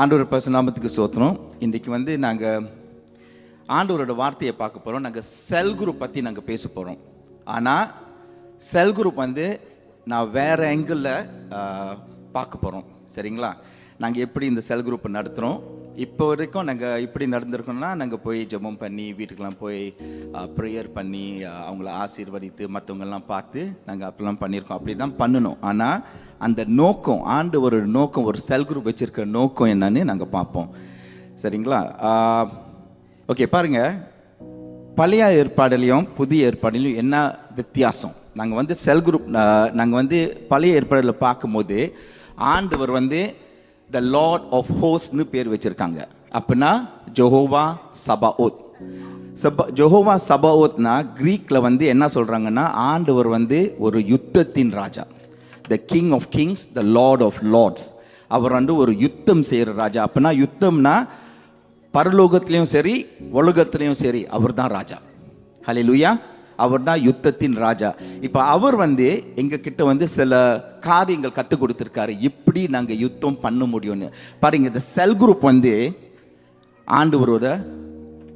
ஆண்டவர் பரிசுநாமத்துக்கு ஸ்தோத்திரம். இன்றைக்கி நாங்கள் ஆண்டவரோட வார்த்தையை பார்க்க போகிறோம். நாங்கள் செல் குரூப் பற்றி நாங்கள் பேச போகிறோம். ஆனால் செல் குரூப் நான் வேறு ஆங்கிளில் பார்க்க போகிறோம். சரிங்களா? நாங்கள் எப்படி இந்த செல் குரூப்பை நடத்துகிறோம், இப்போ வரைக்கும் நாங்கள் இப்படி நடந்திருக்கோம்னா, நாங்கள் போய் ஜெபம் பண்ணி வீட்டுக்கெலாம் போய் ப்ரேயர் பண்ணி அவங்கள ஆசீர்வதித்து மற்றவங்கெல்லாம் பார்த்து நாங்கள் அப்படிலாம் பண்ணியிருக்கோம். அப்படி தான் பண்ணணும். ஆனால் அந்த நோக்கம், ஒரு நோக்கம், ஒரு செல் குரூப் வச்சுருக்கிற நோக்கம் என்னன்னு நாங்கள் பார்ப்போம். சரிங்களா? ஓகே, பாருங்கள், பழைய ஏற்பாடுலையும் புதிய ஏற்பாடுலையும் என்ன வித்தியாசம்? நாங்கள் செல் குரூப் நாங்கள் பழைய ஏற்பாடில் பார்க்கும்போது ஆண்டவர் த லார்ட் ஆஃப் ஹோஸ்ட்னு பேர் வச்சுருக்காங்க. அப்படின்னா ஜெகோவா சபாஓத். ஜெகோவா சபாஓத்னா க்ரீக்கில் என்ன சொல்கிறாங்கன்னா, ஆண்டவர் ஒரு யுத்தத்தின் ராஜா, the king of kings, the lord of lords. அவர் ஒரு யுத்தம் செய்கிற ராஜா. அப்படின்னா யுத்தம்னா பரலோகத்திலையும் சரி உலகத்திலையும் சரி அவர் தான் ராஜா. ஹல்லேலூயா! அவர் தான் யுத்தத்தின் ராஜா. இப்போ அவர் எங்ககிட்ட சில காரியங்கள் கற்றுக் கொடுத்துருக்காரு, இப்படி நாங்கள் யுத்தம் பண்ண முடியும்னு. பாருங்க, இந்த செல் குரூப் ஆண்டவரோட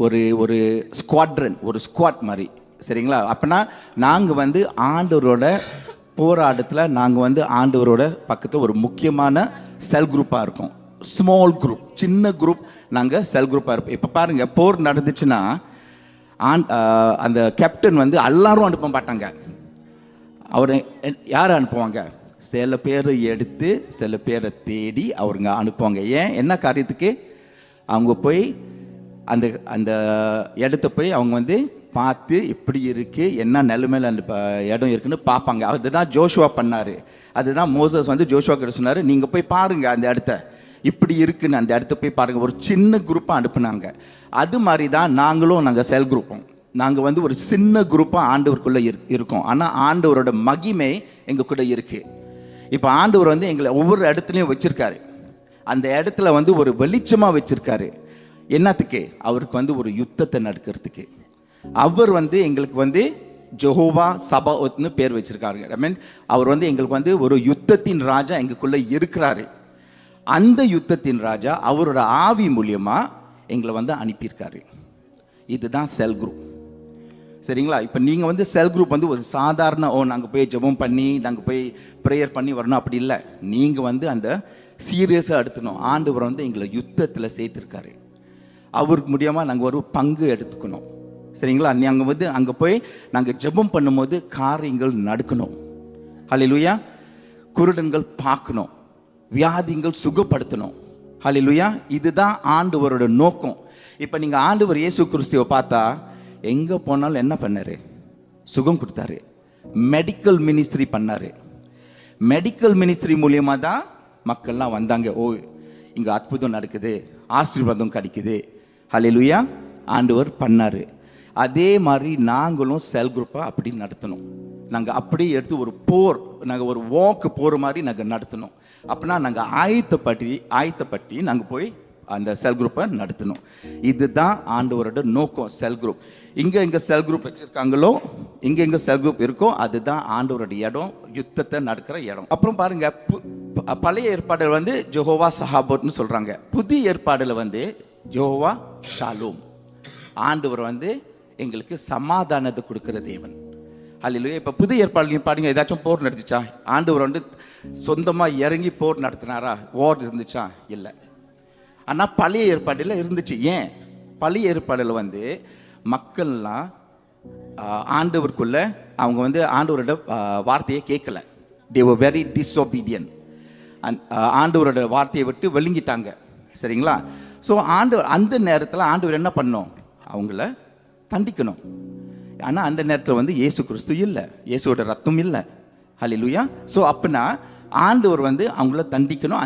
ஒரு ஸ்குவாட்ரன், ஒரு ஸ்குவாட் மாதிரி. சரிங்களா? அப்படின்னா நாங்கள் ஆண்டவரோட போராட்டத்தில் நாங்கள் ஆண்டவரோட பக்கத்தில் ஒரு முக்கியமான செல் குரூப்பாக இருக்கோம். ஸ்மால் குரூப், சின்ன குரூப், நாங்கள் செல் குரூப்பாக இருப்போம். இப்போ பாருங்கள், போர் நடந்துச்சுன்னா அந்த கேப்டன் எல்லாரும் அனுப்ப மாட்டாங்க. அவர் யாரை அனுப்புவாங்க? சில பேரை எடுத்து சில பேரை தேடி அவருங்க அனுப்புவாங்க. ஏன்? என்ன காரியத்துக்கு? அவங்க போய் அந்த அந்த இடத்த போய் அவங்க பார்த்து இப்படி இருக்குது, என்ன நிலைமையில் அந்த இடம் இருக்குன்னு பார்ப்பாங்க. அதுதான் ஜோஷுவா பண்ணார். அதுதான் மோசஸ் ஜோஷுவா கிட்ட சொன்னார், நீங்கள் போய் பாருங்கள் அந்த இடத்த, இப்படி இருக்குன்னு அந்த இடத்த போய் பாருங்கள். ஒரு சின்ன குரூப்பாக அனுப்புனாங்க. அது மாதிரி தான் நாங்கள் செல் குரூப்போம். நாங்கள் ஒரு சின்ன குரூப்பாக ஆண்டவருக்குள்ளே இருக்கோம். ஆனால் ஆண்டவரோட மகிமை எங்கள் கூட இருக்குது. இப்போ ஆண்டவர் எங்களை ஒவ்வொரு இடத்துலையும் வச்சுருக்காரு. அந்த இடத்துல ஒரு வெளிச்சமாக வச்சுருக்காரு. என்னத்துக்கு? அவருக்கு ஒரு யுத்தத்தை நடக்கிறதுக்கு. அவர் எங்களுக்கு ஜெகோவா சபாஓத்னு பேர் வச்சுருக்காரு. ஐ மீன், அவர் எங்களுக்கு ஒரு யுத்தத்தின் ராஜா எங்களுக்குள்ளே இருக்கிறாரு. அந்த யுத்தத்தின் ராஜா அவரோட ஆவி மூலியமாக எங்களை அனுப்பியிருக்காரு. இதுதான் செல் குரூப். சரிங்களா? இப்போ நீங்கள் செல் குரூப் ஒரு சாதாரண நாங்கள் போய் ஜெபம் பண்ணி நாங்கள் போய் ப்ரேயர் பண்ணி வரணும் அப்படி இல்லை. நீங்கள் அந்த சீரியஸாக எடுத்துக்கணும். ஆண்டவர் எங்களை யுத்தத்தில் சேர்த்துருக்காரு. அவருக்கு முடியாமல் நாங்கள் ஒரு பங்கு எடுத்துக்கணும். சரிங்களா? நாங்கள் அங்கே போய் நாங்கள் ஜெபம் பண்ணும்போது காரியங்கள் நடக்கணும். ஹல்லேலூயா! குருடன்கள் பார்க்கணும், வியாதிகள் சுகப்படுத்தணும். ஹல்லேலூயா! இதுதான் ஆண்டவரோட நோக்கம். இப்போ நீங்கள் ஆண்டவர் இயேசு கிறிஸ்துவை பார்த்தா எங்கே போனாலும் என்ன பண்ணார்? சுகம் கொடுத்தாரு. மெடிக்கல் மினிஸ்ட்ரி பண்ணார். மெடிக்கல் மினிஸ்ட்ரி மூலியமாக தான் மக்கள்லாம் வந்தாங்க. இங்கே அற்புதம் நடக்குது, ஆசீர்வாதம் கிடைக்குது. ஹல்லேலூயா! ஆண்டவர் பண்ணார். அதே மாதிரி நாங்களும் செல் குரூப்பாக அப்படி நடத்தணும். நாங்கள் அப்படி எடுத்து ஒரு போர், நாங்கள் ஒரு வாக்கு போகிற மாதிரி நாங்கள் நடத்தணும். அப்படின்னா நாங்கள் ஆயத்தப்பட்டி நாங்கள் போய் அந்த செல் குரூப்பை நடத்தணும். இதுதான் ஆண்டவரோட நோக்கம். செல் குரூப் எங்கே செல் குரூப் வச்சுருக்காங்களோ, எங்கே செல் குரூப் இருக்கோ அதுதான் ஆண்டவரோட இடம், யுத்தத்தை நடக்கிற இடம். அப்புறம் பாருங்க, பழைய ஏற்பாடில் ஜெகோவா சஹாபோட்னு சொல்கிறாங்க. புதிய ஏற்பாடில் ஜெகோவா ஷாலோம். ஆண்டவர் எங்களுக்கு சமாதானத்தை கொடுக்குற தேவன். ஹல்லேலூயா! இப்போ புதிய ஏற்பாடு பாருங்க, ஏதாச்சும் போர் நடந்துச்சா? ஆண்டவர் சொந்தமாக இறங்கி போர் நடத்தினாரா? வார் இருந்துச்சா? இல்லை. ஆனால் பழைய ஏற்பாடில் இருந்துச்சு. ஏன்? பழைய ஏற்பாடில் மக்கள்லாம் ஆண்டவருக்குள்ள அவங்க ஆண்டவரோட வார்த்தையை கேட்கல. they were very disobedient. ஆண்டவரோட வார்த்தையை விட்டு விழுங்கிட்டாங்க. சரிங்களா? ஸோ அந்த நேரத்தில் ஆண்டவர் என்ன பண்ணோம்? அவங்கள தண்டிக்கணும். ஆனால் அந்த நேரத்தில் இயேசு கிறிஸ்து இல்லை, இயேசுவோட ரத்தம் இல்லை. ஹல்லேலூயா! ஸோ அப்படின்னா ஆண்டவர் அவங்கள தண்டிக்கணும்.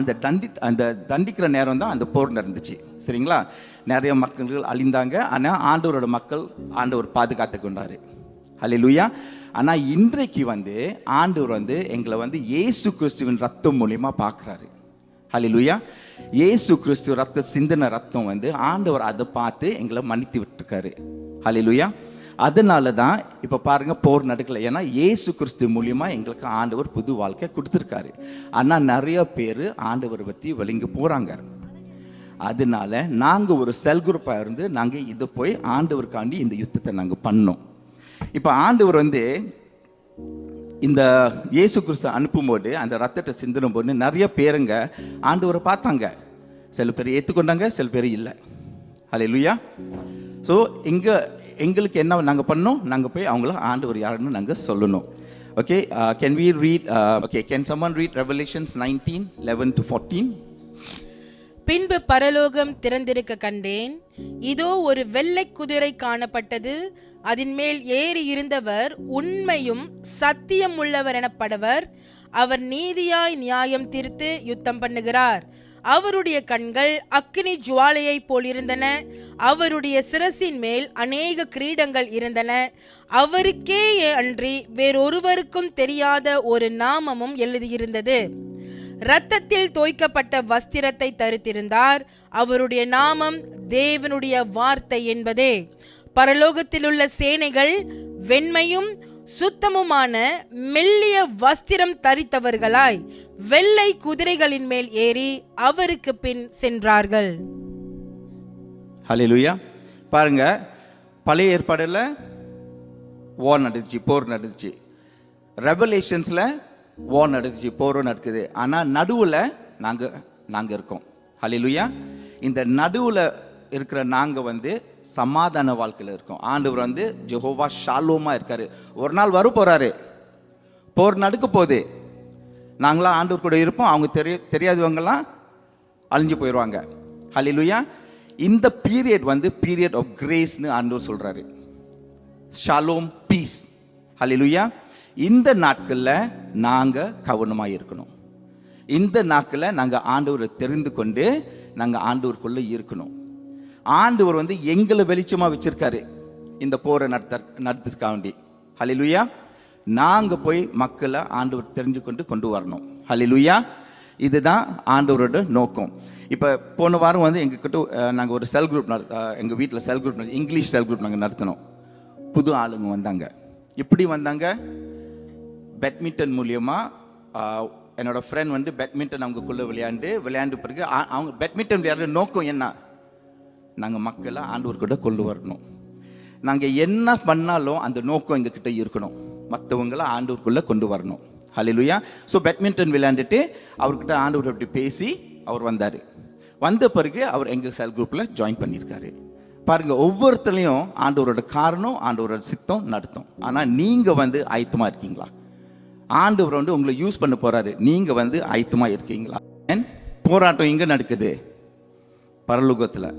அந்த தண்டிக்கிற நேரம் தான் அந்த போர் நடந்துச்சு. சரிங்களா? நிறைய மக்கள்கள் அழிந்தாங்க. ஆனால் ஆண்டவரோட மக்கள் ஆண்டவர் பாதுகாத்து கொண்டார். ஹல்லேலூயா! ஆனால் இன்றைக்கு ஆண்டவர் எங்களை இயேசு கிறிஸ்துவின் ரத்தம் மூலியமாக பார்க்குறாரு. ஹல்லேலூயா! இயேசு கிறிஸ்து ரத்த சிந்தின ரத்தம் ஆண்டவர் அதை பார்த்து எங்களை மன்னித்து விட்டுருக்காரு. ஹல்லேலூயா! அதனால தான் இப்போ பாருங்கள், போர் நடக்கலை. ஏன்னா இயேசு கிறிஸ்து மூலியமாக எங்களுக்கு ஆண்டவர் புது வாழ்க்கை கொடுத்துருக்காரு. ஆனால் நிறைய பேர் ஆண்டவரை பற்றி விளங்கி போகிறாங்க. அதனால நாங்கள் ஒரு செல் குரூப்பாக இருந்து நாங்கள் இது போய் ஆண்டவருக்காண்டி இந்த யுத்தத்தை நாங்கள் பண்ணோம். இப்போ ஆண்டவர் வந்து இந்த இயேசு கிறிஸ்து அனுப்பும்போது அந்த ரத்தத்தை சிந்தனும் போது நிறைய பேருங்க ஆண்டவரை பார்த்தாங்க. சில பேர் ஏற்றுக்கொண்டாங்க, சில பேர் இல்லை. ஹல்லேலூயா. ஸோ எங்களுக்கு என்ன நாங்கள் பண்ணோம், நாங்கள் போய் அவங்கள ஆண்டவர் யாருன்னு நாங்கள் சொல்லணும். Okay, can we read, okay, can someone read Revelations 19:11-14? பின்பு பரலோகம் திறந்திருக்க கண்டேன், இதோ ஒரு வெள்ளை குதிரை காணப்பட்டது. அதன் மேல் ஏறி இருந்தவர் உண்மையும் சத்தியம் உள்ளவர் எனப்படுவர். அவர் நீதியாய் நியாயம் தீர்த்து யுத்தம் பண்ணுகிறார். அவருடைய கண்கள் அக்கினி ஜுவாலையை போல் இருந்தன. அவருடைய சிரசின் மேல் அநேக கிரீடங்கள் இருந்தன. அவருக்கே அன்றி வேறொருவருக்கும் தெரியாத ஒரு நாமமும் எழுதியிருந்தது. இரத்தத்தில் தோய்க்கப்பட்ட வஸ்திரத்தை தரித்திருந்தார். அவருடைய நாமம் தேவனுடைய வார்த்தை என்பதே. பரலோகத்தில் உள்ள சேனைகள் வெண்மையும் சுத்தமுமான மெல்லிய வஸ்திரம் தரித்தவர்களாய் வெள்ளை குதிரைகளின் மேல் ஏறி அவருக்கு பின் சென்றார்கள். ஹல்லேலூயா. பாருங்க, பழைய ஏற்பாடுல வார் நடந்துச்சு, போர் நடந்துச்சு. ரெவலேஷன்ஸ்ல வார் நடந்துச்சு, போரும் நடக்குது. ஆனால் நடுவில் நாங்கள் இருக்கோம். ஹல்லேலூயா. இந்த நடுவில் இருக்கிற நாங்கள் வந்து சமாதான வாழ்க்கையில் இருக்கோம். ஆண்டவர் வந்து ஜெகோவா ஷாலோமா இருக்காரு. ஒரு நாள் வர போறாரு, போர் நடக்க போகுது. நாங்களாம் ஆண்டவர் கூட இருப்போம், அவங்க தெரியாதவங்கலாம் அழிஞ்சு போயிடுவாங்க. ஹல்லேலூயா. இந்த பீரியட் வந்து பீரியட் ஆஃப் கிரேஸ்னு ஆண்டவர் சொல்றாரு. ஷாலோம், பீஸ். ஹல்லேலூயா. இந்த நாட்களில் நாங்கள் கவனமாக இருக்கணும். இந்த நாட்களில் நாங்கள் ஆண்டவரை தெரிந்து கொண்டு நாங்கள் ஆண்டவருக்குள்ளே இருக்கணும். ஆண்டவர் வந்து எங்களை வெளிச்சமாக வச்சிருக்காரு இந்த போரை நடத்துறதுக்காக வேண்டி. ஹல்லேலூயா. நாங்கள் போய் மக்களை ஆண்டவர் தெரிஞ்சு கொண்டு வரணும். ஹல்லேலூயா. இதுதான் ஆண்டவரோட நோக்கம். இப்போ போன வாரம் வந்து எங்ககிட்ட நாங்கள் ஒரு செல் குரூப் எங்கள் வீட்டில் செல் குரூப், இங்கிலீஷ் செல் குரூப் நாங்கள் நடத்தினோம். புது ஆளுங்க வந்தாங்க. எப்படி வந்தாங்க? பேட்மிண்டன் மூலியமாக என்னோட ஃப்ரெண்ட் வந்து பேட்மிண்டன் அவங்களுக்குள்ளே விளையாண்டு பிறகு அவங்க பேட்மிண்டன் விளையாடுற நோக்கம் என்ன? நாங்கள் மக்களை ஆண்டவர் கூட கொண்டு வரணும். நாங்கள் என்ன பண்ணாலும் அந்த நோக்கம் எங்ககிட்ட இருக்கணும், மற்றவங்களை ஆண்டவருக்குள்ளே கொண்டு வரணும். ஹல்லேலூயா. ஸோ பேட்மிண்டன் விளையாண்டுட்டு அவர்கிட்ட ஆண்டவர் அப்படி பேசி அவர் வந்தார். வந்த பிறகு அவர் எங்கள் செல் குரூப்பில் ஜாயின் பண்ணியிருக்காரு. பாருங்க, ஒவ்வொருத்தரையும் ஆண்டவரோட காரணம், ஆண்டவரோட சித்தம் நடத்தும். ஆனால் நீங்கள் வந்து ஆயத்தமாக இருக்கீங்களா? ஆண்டவர் வந்து உங்களை யூஸ் பண்ண போறாரு, நீங்க வந்து ஆயத்தமாக இருக்கீங்களா? போராட்டம் இங்க நடக்குது, பரலோகத்தில்,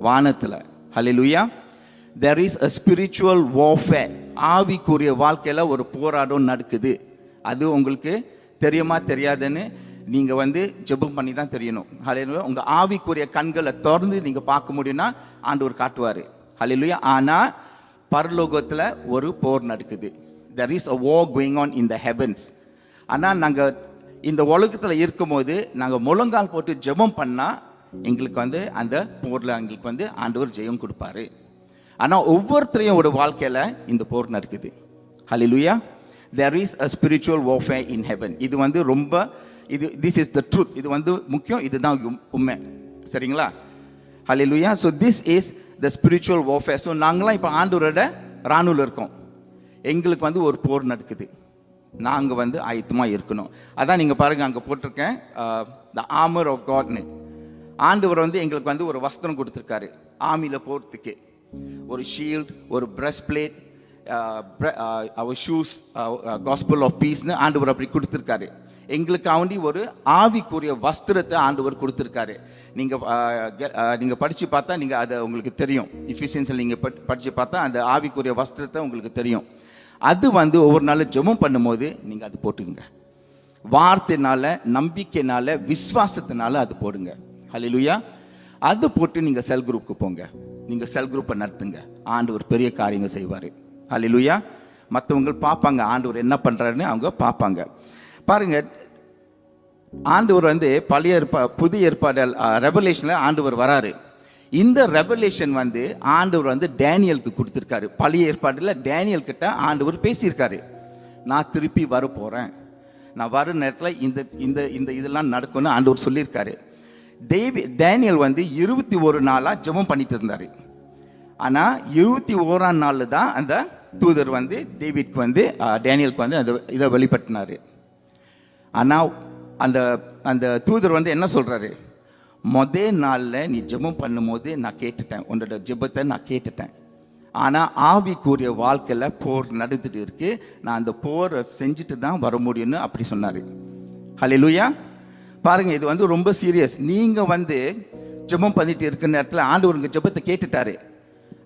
வானத்தில். ஹல்லேலூயா. there is a spiritual warfare. ஆவிக்குரிய வாழ்க்கையில் ஒரு போராட்டம் நடக்குது. அது உங்களுக்கு தெரியுமா தெரியாதுன்னு நீங்கள் வந்து ஜெபம் பண்ணி தான் தெரியணும். ஹல்லேலூயா. உங்கள் ஆவிக்குரிய கண்களை திறந்து நீங்கள் பார்க்க முடியும்னா ஆண்டவர் காட்டுவார். ஹல்லேலூயா. ஆனால் பரலோகத்தில் ஒரு போர் நடக்குது. there is a war going on in the heavens. ஆனால் நாங்கள் இந்த உலகத்தில் இருக்கும்போது நாங்கள் முழங்கால் போட்டு ஜெபம் பண்ணால் எங்களுக்கு வந்து அந்த போரில் எங்களுக்கு வந்து ஆண்டவர் ஜெயம் கொடுப்பாரு. ஆனால் ஒவ்வொருத்தரையும் ஒரு வாழ்க்கையில் இந்த போர் நடக்குது. ஹல்லேலூயா. there is a spiritual warfare in heaven. இது வந்து ரொம்ப this is the truth. இது வந்து முக்கியம், இதுதான் உண்மை. சரிங்களா? ஹல்லேலூயா. so this is the spiritual warfare. So நாங்களாம் இப்போ ஆண்டவரோட ராணுவில் இருக்கோம். எங்களுக்கு வந்து ஒரு போர் நடக்குது, நாங்கள் வந்து ஆயத்தமாக இருக்கணும். அதான் நீங்கள் பாருங்கள், அங்கே போட்டிருக்கேன் த ஆர்மர் ஆஃப் காட்னு. ஆண்டவர் வந்து எங்களுக்கு வந்து ஒரு வஸ்திரம் கொடுத்துருக்காரு ஆர்மியில் போகிறதுக்கு. ஒரு ஷீல்டு, ஒரு பிரஸ்ட் பிளேட், அவர் ஷூஸ், காஸ்பல் ஆஃப் பீஸ்னு ஆண்டவர் அப்படி கொடுத்துருக்காரு. எங்களுக்கு அவண்டி ஒரு ஆவிக்குரிய வஸ்திரத்தை ஆண்டவர் கொடுத்துருக்காரு. நீங்கள் படித்து பார்த்தா நீங்கள் அதை உங்களுக்கு தெரியும். எஃபிசியன்ஸில் நீங்கள் படித்து பார்த்தா அந்த ஆவிக்குரிய வஸ்திரத்தை உங்களுக்கு தெரியும். அது வந்து ஒவ்வொரு நாளும் ஜெபம் பண்ணும்போது நீங்கள் அது போட்டுங்க. வார்த்தைனால, நம்பிக்கைனால, விசுவாசத்தினால அது போடுங்க. ஹல்லேலூயா. அது போட்டு நீங்கள் செல் குரூப்புக்கு போங்க, நீங்கள் செல் குரூப்பை நடத்துங்க. ஆண்டவர் பெரிய காரியங்கள் செய்வார். ஹல்லேலூயா. மற்றவங்க பார்ப்பாங்க ஆண்டவர் என்ன பண்ணுறாருன்னு, அவங்க பார்ப்பாங்க. பாருங்க, ஆண்டவர் வந்து புதிய ஏற்பாடு ரெவலேஷனில் ஆண்டவர் வராரு. இந்த ரெவலேஷன் வந்து ஆண்டவர் வந்து டேனியலுக்கு கொடுத்துருக்காரு. பழைய ஏற்பாடில் டேனியல் கிட்ட ஆண்டவர் பேசியிருக்காரு, நான் திருப்பி வர போகிறேன், நான் வர நேரத்தில் இந்த இந்த இந்த இதெல்லாம் நடக்கும்னு ஆண்டவர் சொல்லியிருக்காரு. டேனியல் வந்து 21 நாளாக ஜெபம் பண்ணிட்டு இருந்தார். ஆனால் 21ஆம் நாள் தான் அந்த தூதர் வந்து டேவிட்க்கு வந்து டேனியலுக்கு வந்து அந்த இதை வெளிப்படுத்தினார். ஆனால் அந்த அந்த தூதர் வந்து என்ன சொல்கிறாரு, முதல் நாளில் நீ ஜெபம் பண்ணும்போது நான் கேட்டுட்டேன், உன்னோட ஜெபத்தை நான் கேட்டுட்டேன். ஆனால் ஆவிக்குரிய வாழ்க்கையில் போர் நடந்துட்டு இருக்கு, நான் அந்த போரை செஞ்சுட்டு தான் வர முடியும்னு அப்படி சொன்னார். ஹல்லேலூயா. பாருங்கள், இது வந்து ரொம்ப சீரியஸ். நீங்கள் வந்து ஜெபம் பண்ணிட்டு இருக்கிற நேரத்தில் ஆண்டவர் உங்கள் ஜெபத்தை கேட்டுட்டாரு.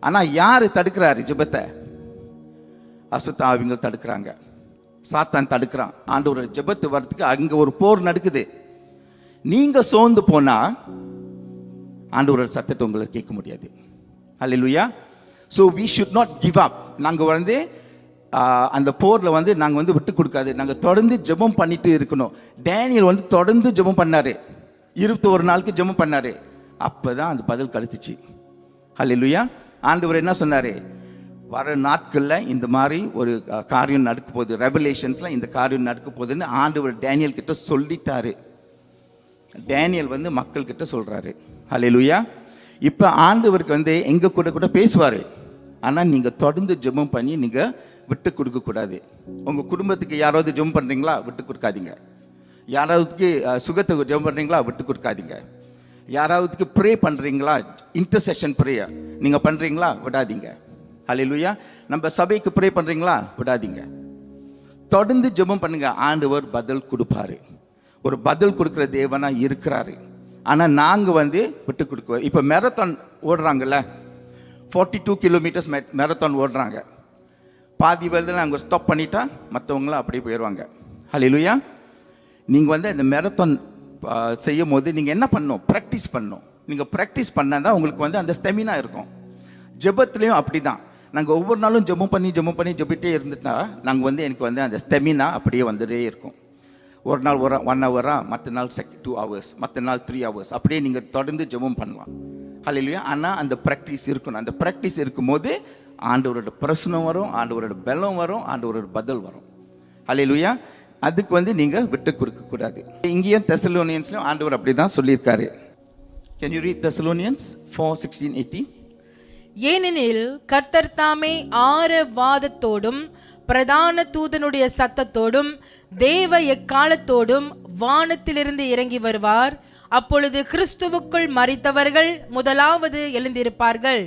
ஆனால் யார் தடுக்கிறாரு ஜெபத்தை? அசுத்த ஆவிகள் தடுக்கிறாங்க, சாத்தான் தடுக்கிறான். ஆண்டவர் ஜெபத்து வர்றதுக்கு அங்கே ஒரு போர் நடக்குது. நீங்கள் சோர்ந்து போனால் ஆண்டவரோட சத்தத்தை உங்களை கேட்க முடியாது. ஹல்லேலூயா. So we should not give up. நாங்கள் வந்து அந்த போரில் வந்து நாங்கள் வந்து விட்டு கொடுக்காது, நாங்கள் தொடர்ந்து ஜெபம் பண்ணிட்டு இருக்கணும். டேனியல் வந்து தொடர்ந்து ஜெபம் பண்ணார், 21 நாளுக்கு ஜெபம் பண்ணார். அப்போ தான் அந்த பதில் கழித்துச்சு. ஹல்லேலூயா. ஆண்டவர் என்ன சொன்னார், வர நாட்களில் இந்த மாதிரி ஒரு காரியம் நடக்க போகுது, ரெவலேஷன்ஸில் இந்த காரியம் நடக்க போகுதுன்னு ஆண்டவர் டேனியல் கிட்ட சொல்லிட்டாரு. டேனியல் வந்து மக்கள்கிட்ட சொல்கிறாரு. ஹல்லேலூயா. இப்போ ஆண்டவருக்கு வந்து எங்கள் கூட பேசுவார். ஆனால் நீங்கள் தொடர்ந்து ஜெபம் பண்ணி நீங்கள் விட்டு கொடுக்கக்கூடாது. உங்கள் குடும்பத்துக்கு யாராவது ஜெபம் பண்ணுறீங்களா, விட்டு கொடுக்காதீங்க. யாராவதுக்கு சுகத்தை ஜெபம் பண்ணுறீங்களா, விட்டு கொடுக்காதீங்க. யாராவதுக்கு ப்ரே பண்ணுறீங்களா, இன்டர்செஷன் ப்ரேயர் நீங்கள் பண்ணுறீங்களா, விடாதீங்க. ஹல்லேலூயா. நம்ம சபைக்கு ப்ரே பண்ணுறீங்களா, விடாதீங்க. தொடர்ந்து ஜெபம் பண்ணுங்க, ஆண்டவர் பதில் கொடுப்பாரு. ஒரு பதில் கொடுக்குற தேவனாக இருக்கிறாரு. ஆனால் நாங்கள் வந்து விட்டு கொடுக்குவோம். இப்போ மேரத்தான் ஓடுறாங்கல்ல, 42 கிலோமீட்டர்ஸ் மேரத்தான் ஓடுறாங்க. பாதி வேலையில் நாங்கள் ஸ்டாப் பண்ணிட்டா மற்றவங்களாம் அப்படியே போயிடுவாங்க. ஹல்லேலூயா. நீங்கள் வந்து இந்த மேரத்தான் செய்யும் போது நீங்கள் என்ன பண்ணணும், ப்ராக்டிஸ் பண்ணணும். நீங்கள் ப்ராக்டிஸ் பண்ணால் தான் உங்களுக்கு வந்து அந்த ஸ்டெமினா இருக்கும். ஜெபத்துலேயும் அப்படி தான். நாங்கள் ஒவ்வொரு நாளும் ஜெபம் பண்ணி ஜெபிட்டே இருந்துட்டா நாங்கள் வந்து எனக்கு வந்து அந்த ஸ்டெமினா அப்படியே வந்துட்டே இருக்கும். ஒரு நாள் 1 ஹவரா, மற்ற நாள் 2 ஹவர்ஸ், மற்ற நாள் 3 ஹவர்ஸ், அப்படியே நீங்கள் தொடர்ந்து ஜெபம் பண்ணலாம். ஹல்லேலூயா. ஆனால் அந்த ப்ராக்டிஸ் இருக்கணும். அந்த ப்ராக்டிஸ் இருக்கும்போது ஆண்டவரோட பிரசனம் வரும், ஆண்டவரோட பலம் வரும், ஆண்டவரோட பதில் வரும். ஹல்லேலூயா. அதுக்கு வந்து நீங்கள் விட்டு கொடுக்கக்கூடாது. இங்கேயும் தெசலோனியன்ஸ்லையும் ஆண்டவர் அப்படி தான் சொல்லியிருக்காரு. Can you read Thessalonians 4:16-18? ஏனெனில் கர்த்தர் தாமே ஆரவாதத்தோடும் பிரதான தூதனுடைய சத்தத்தோடும் தேவ எக்காலத்தோடும் வானத்திலிருந்து இறங்கி வருவார். அப்பொழுது கிறிஸ்துவுக்குள் மரித்தவர்கள் முதலாவது எழுந்திருப்பார்கள்.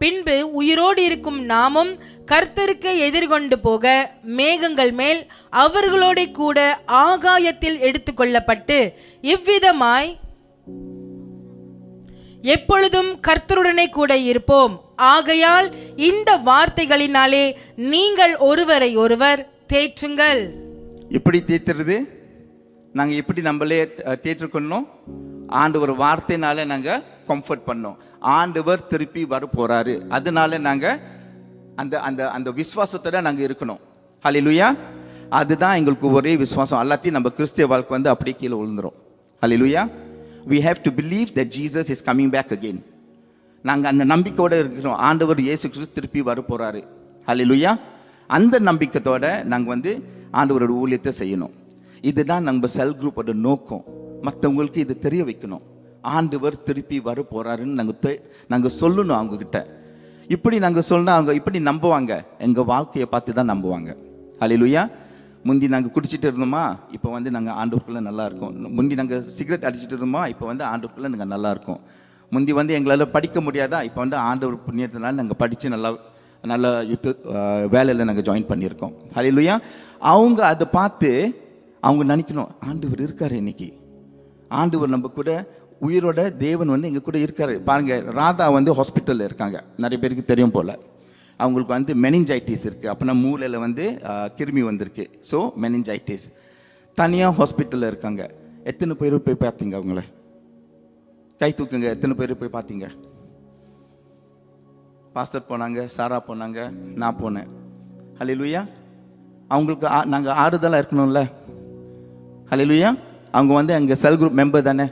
பின்பு உயிரோடு இருக்கும் நாமும் கர்த்தருக்கு எதிர்கொண்டு போக மேகங்கள் மேல் அவர்களோட கூட ஆகாயத்தில் எடுத்துக்கொள்ளப்பட்டு இவ்விதமாய் எப்பொழுதும் கர்த்தருடனே கூட இருப்போம். ஆகையால் இந்த வார்த்தைகளினாலே நீங்கள் ஒருவரை ஒருவர் தேற்றுங்கள். எப்படி தேற்றுறது? நாங்கள் எப்படி நம்மளே தேற்றுக்கணும்? ஆண்டவர் வார்த்தைனால நாங்கள் கம்ஃபர்ட் பண்ணோம். ஆண்டவர் திருப்பி வர போறாரு, அதனால நாங்கள் அந்த அந்த அந்த விசுவாசத்தோட நாங்கள் இருக்கணும். ஹல்லேலூயா. அதுதான் எங்களுக்கு ஒரே விசுவாசம். எல்லாத்தையும் நம்ம கிறிஸ்திய வாழ்க்கை வந்து அப்படியே கீழே விழுந்துரும். ஹல்லேலூயா. We have to believe that Jesus is coming back again. நாங்கள் அந்த நம்பிக்கையோடு இருக்கிறோம், ஆண்டவர் இயேசு கிறிஸ்து திருப்பி வர போகிறாரு. ஹல்லேலூயா. அந்த நம்பிக்கையோட நாங்கள் வந்து ஆண்டவரோட ஊழியத்தை செய்யணும். இதுதான் நம்ம செல் குரூப்போட நோக்கம். மற்றவங்களுக்கு இது தெரிய வைக்கணும், ஆண்டவர் திருப்பி வர போகிறாருன்னு நாங்கள் சொல்லணும் அவங்கக்கிட்ட. இப்படி நாங்கள் சொன்னால் அவங்க இப்படி நம்புவாங்க, எங்கள் வாழ்க்கையை பார்த்து தான் நம்புவாங்க. ஹல்லேலூயா. முந்தி நாங்கள் குடிச்சிட்டு இருந்தோமா, இப்போ வந்து நாங்கள் ஆண்டவருக்குள்ளே நல்லா இருக்கோம். முந்தி நாங்கள் சிகரெட் அடிச்சுட்டு இருந்தோமா, இப்போ வந்து ஆண்டவருக்குள்ளே நாங்கள் நல்லா இருக்கோம். முந்தி வந்து எங்களால் படிக்க முடியாதா, இப்போ வந்து ஆண்டவர் புண்ணியத்தினால நாங்கள் படித்து நல்ல வேலையில் நாங்கள் ஜாயின் பண்ணியிருக்கோம். ஹல்லேலூயா. அவங்க அதை பார்த்து அவங்க நினைக்கணும், ஆண்டவர் இருக்கார், இன்னைக்கு ஆண்டவர் நம்ம கூட உயிரோட தேவன் வந்து எங்கள் கூட இருக்காரு. பாருங்கள், ராதா வந்து ஹாஸ்பிட்டலில் இருக்காங்க, நிறைய பேருக்கு தெரியும் போல். அவங்களுக்கு வந்து மெனிஞ்சைட்டிஸ் இருக்குது, அப்படின்னா மூளையில் வந்து கிருமி வந்திருக்கு. ஸோ மெனிஞ்சைட்டிஸ், தனியாக ஹாஸ்பிட்டலில் இருக்காங்க. எத்தனை பேர் போய் பார்த்தீங்க அவங்கள? கை தூக்குங்க. எத்தனை பேர் போய் பார்த்தீங்க? பாஸ்டர் போனாங்க, சாரா போனாங்க, நான் போனேன். ஹல்லேலூயா. அவங்களுக்கு நாங்கள் ஆறுதலாக இருக்கணும்ல. ஹல்லேலூயா. அவங்க வந்து எங்கள் செல் குரூப் மெம்பர் தானே,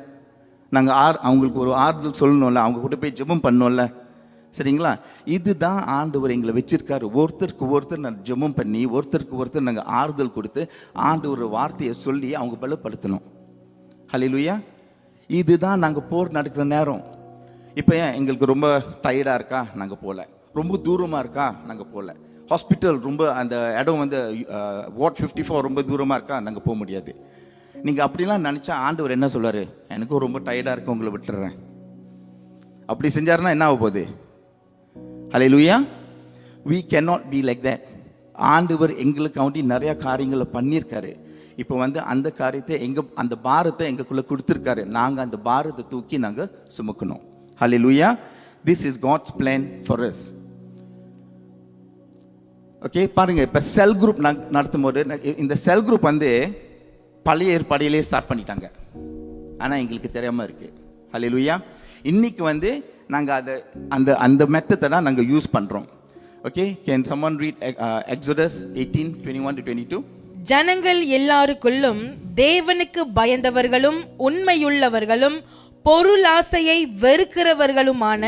நாங்கள் அவங்களுக்கு ஒரு ஆறுதல் சொல்லணும்ல, அவங்க கூட போய் ஜெபம் பண்ணோம்ல. சரிங்களா? இதுதான் ஆண்டவர் எங்களை வச்சிருக்காரு. ஒருத்தருக்கு ஒருத்தர் நான் ஜெபம் பண்ணி, ஒருத்தருக்கு ஒருத்தர் நாங்கள் ஆறுதல் கொடுத்து, ஆண்டவர் வார்த்தையை சொல்லி அவங்க பலப்படுத்தணும். ஹல்லேலூயா. இதுதான் நாங்கள் போர் நடக்கிற நேரம். இப்போ ஏன் எங்களுக்கு ரொம்ப டயர்டாக இருக்கா, நாங்கள் போகல. ரொம்ப தூரமாக இருக்கா, நாங்கள் போகல. ஹாஸ்பிட்டல் ரொம்ப அந்த இடம் வந்து வார்ட் 54 ரொம்ப தூரமாக இருக்கா, நாங்கள் போக முடியாது. நீங்கள் அப்படிலாம் நினச்சா ஆண்டவர் என்ன சொல்வார், எனக்கும் ரொம்ப டயர்டாக இருக்கு, உங்களை விட்டுறேன். அப்படி செஞ்சாருன்னா என்ன ஆக போகுது? ஹல்லேலூயா. we cannot be like that. ஆண்டவர் எங்களுக்காண்டி நிறைய காரியங்களை பண்ணியிருக்காரு. இப்போ வந்து அந்த காரியத்தை அந்த பாரத்தை எங்களுக்குள்ளே கொடுத்துருக்காரு. நாங்கள் அந்த பாரத்தை தூக்கி நாங்கள் சுமக்கணும். ஹல்லேலூயா. this is God's plan for us. Okay, பாருங்க, இப்போ செல் குரூப் நடத்தும் போது இந்த செல் குரூப் வந்து பழைய ஏற்பாடிலே ஸ்டார்ட் பண்ணிட்டாங்க. ஆனால் எங்களுக்கு தெரியாமல் இருக்கு. ஹல்லேலூயா. இன்னைக்கு வந்து நாங்கள் அதை அந்த மெத்தத்தை தான் நாங்கள் யூஸ் பண்ணுறோம். Okay, can someone read Exodus 18:21-22? ஜனங்கள் எல்லாருக்குள்ளும் தேவனுக்கு பயந்தவர்களும் உண்மையுள்ளவர்களும் பொருளாசையை வெறுக்கிறவர்களுமான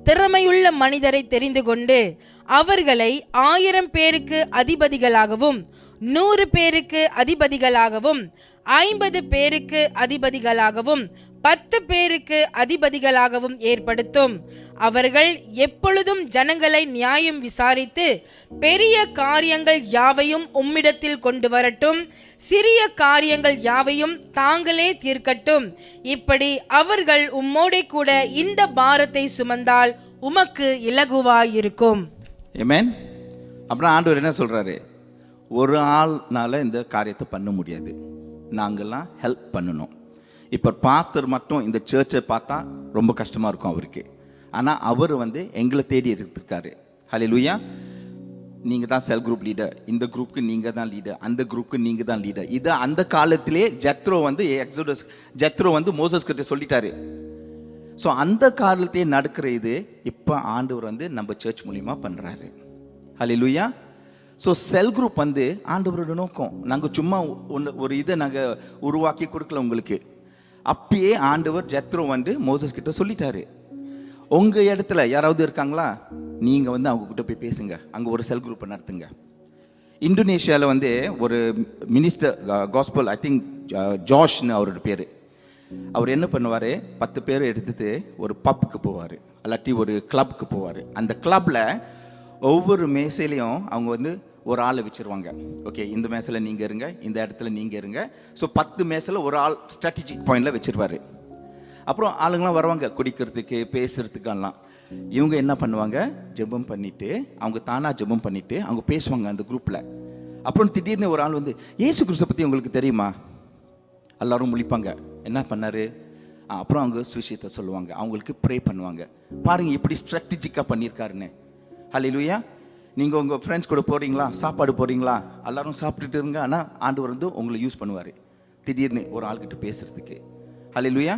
திறமையுள்ள மனிதரை தெரிந்து கொண்டு அவர்களை 1000 பேருக்கு அதிபதிகளாகவும் 100 பேருக்கு அதிபதிகளாகவும் 50 பேருக்கு அதிபதிகளாகவும் 10 பேருக்கு அதிபதிகளாகவும் ஏற்படுத்தும். அவர்கள் எப்பொழுதும் ஜனங்களை நியாயம் விசாரித்து பெரிய காரியங்கள் யாவையும் உம்மிடத்தில் கொண்டு வரட்டும், சிறிய காரியங்கள் யாவையும் தாங்களே தீர்க்கட்டும். இப்படி அவர்கள் உம்மோடே கூட இந்த பாரத்தை சுமந்தால் உமக்கு இலகுவாயிருக்கும். ஆமென். அப்புறம் ஆண்டவர் என்ன சொல்றாரு? ஒரு ஆள்னால இந்த காரியத்தை பண்ண முடியாது, நாங்கள்லாம் ஹெல்ப் பண்ணணும். இப்போ பாஸ்டர் மட்டும் இந்த சர்ச்சை பார்த்தா ரொம்ப கஷ்டமாக இருக்கும் அவருக்கு. ஆனால் அவர் வந்து எங்களை தேடி இருக்காரு. ஹல்லேலூயா. நீங்கள் தான் செல் குரூப் லீடர், இந்த குரூப்புக்கு நீங்கள் தான் லீடர், அந்த குரூப்புக்கு நீங்கள் தான் லீடர். இது அந்த காலத்திலே ஜெத்ரோ வந்து மோசஸ் கிட்ட சொல்லிட்டாரு. ஸோ அந்த காலத்தையே நடக்கிற இது இப்போ ஆண்டவர் வந்து நம்ம சர்ச் மூலியமா பண்ணுறாரு. ஹல்லேலூயா. ஸோ செல் குரூப் வந்து ஆண்டவரோட நோக்கம். நாங்கள் சும்மா ஒரு இதை நாங்கள் உருவாக்கி கொடுக்கல உங்களுக்கு. அப்பயே ஆண்டவர் ஜெத்ரோ வந்து மோசஸ் கிட்ட சொல்லிட்டாரு, உங்கள் இடத்துல யாராவது இருக்காங்களா, நீங்கள் வந்து அவங்க கிட்ட போய் பேசுங்க, அங்கே ஒரு செல் குரூப்பை நடத்துங்க. இந்தோனேஷியாவில் வந்து ஒரு மினிஸ்டர் காஸ்பல், ஐ திங்க் ஜாஷ்னு அவரோட பேர். அவர் என்ன பண்ணுவார், 10 பேர் எடுத்துட்டு ஒரு பப்புக்கு போவார், இல்லாட்டி ஒரு கிளப்புக்கு போவார். அந்த கிளப்பில் ஒவ்வொரு மேசையிலையும் அவங்க வந்து ஒரு ஆளை வச்சுருவாங்க. ஓகே, இந்த மேசையில் நீங்கள் இருங்க, இந்த இடத்துல நீங்கள் இருங்க. ஸோ 10 மேசையில் ஒரு ஆள் ஸ்ட்ராட்டஜிக் பாயிண்டில் வச்சுருவார். அப்புறம் ஆளுங்களாம் வருவாங்க குடிக்கிறதுக்கு, பேசுகிறதுக்கெல்லாம். இவங்க என்ன பண்ணுவாங்க, ஜெபம் பண்ணிவிட்டு, அவங்க தானாக ஜெபம் பண்ணிவிட்டு அவங்க பேசுவாங்க அந்த குரூப்பில். அப்புறம் திடீர்னு ஒரு ஆள் வந்து, இயேசு கிறிஸ்துவை பற்றி உங்களுக்கு தெரியுமா? எல்லாரும் முழிப்பாங்க, என்ன பண்ணார்? அப்புறம் அவங்க சுவிசேஷத்தை சொல்லுவாங்க, அவங்களுக்கு ப்ரே பண்ணுவாங்க. பாருங்கள் எப்படி ஸ்ட்ராட்டஜிக்காக பண்ணியிருக்காருன்னு. ஹல்லேலூயா. நீங்கள் உங்கள் ஃப்ரெண்ட்ஸ் கூட போகிறீங்களா, சாப்பாடு போகிறீங்களா, எல்லாரும் சாப்பிட்டுட்டு இருங்க. ஆனால் ஆண்டவர் வந்து உங்களை யூஸ் பண்ணுவார் திடீர்னு ஒரு ஆள்கிட்ட பேசுகிறதுக்கு. ஹல்லேலூயா.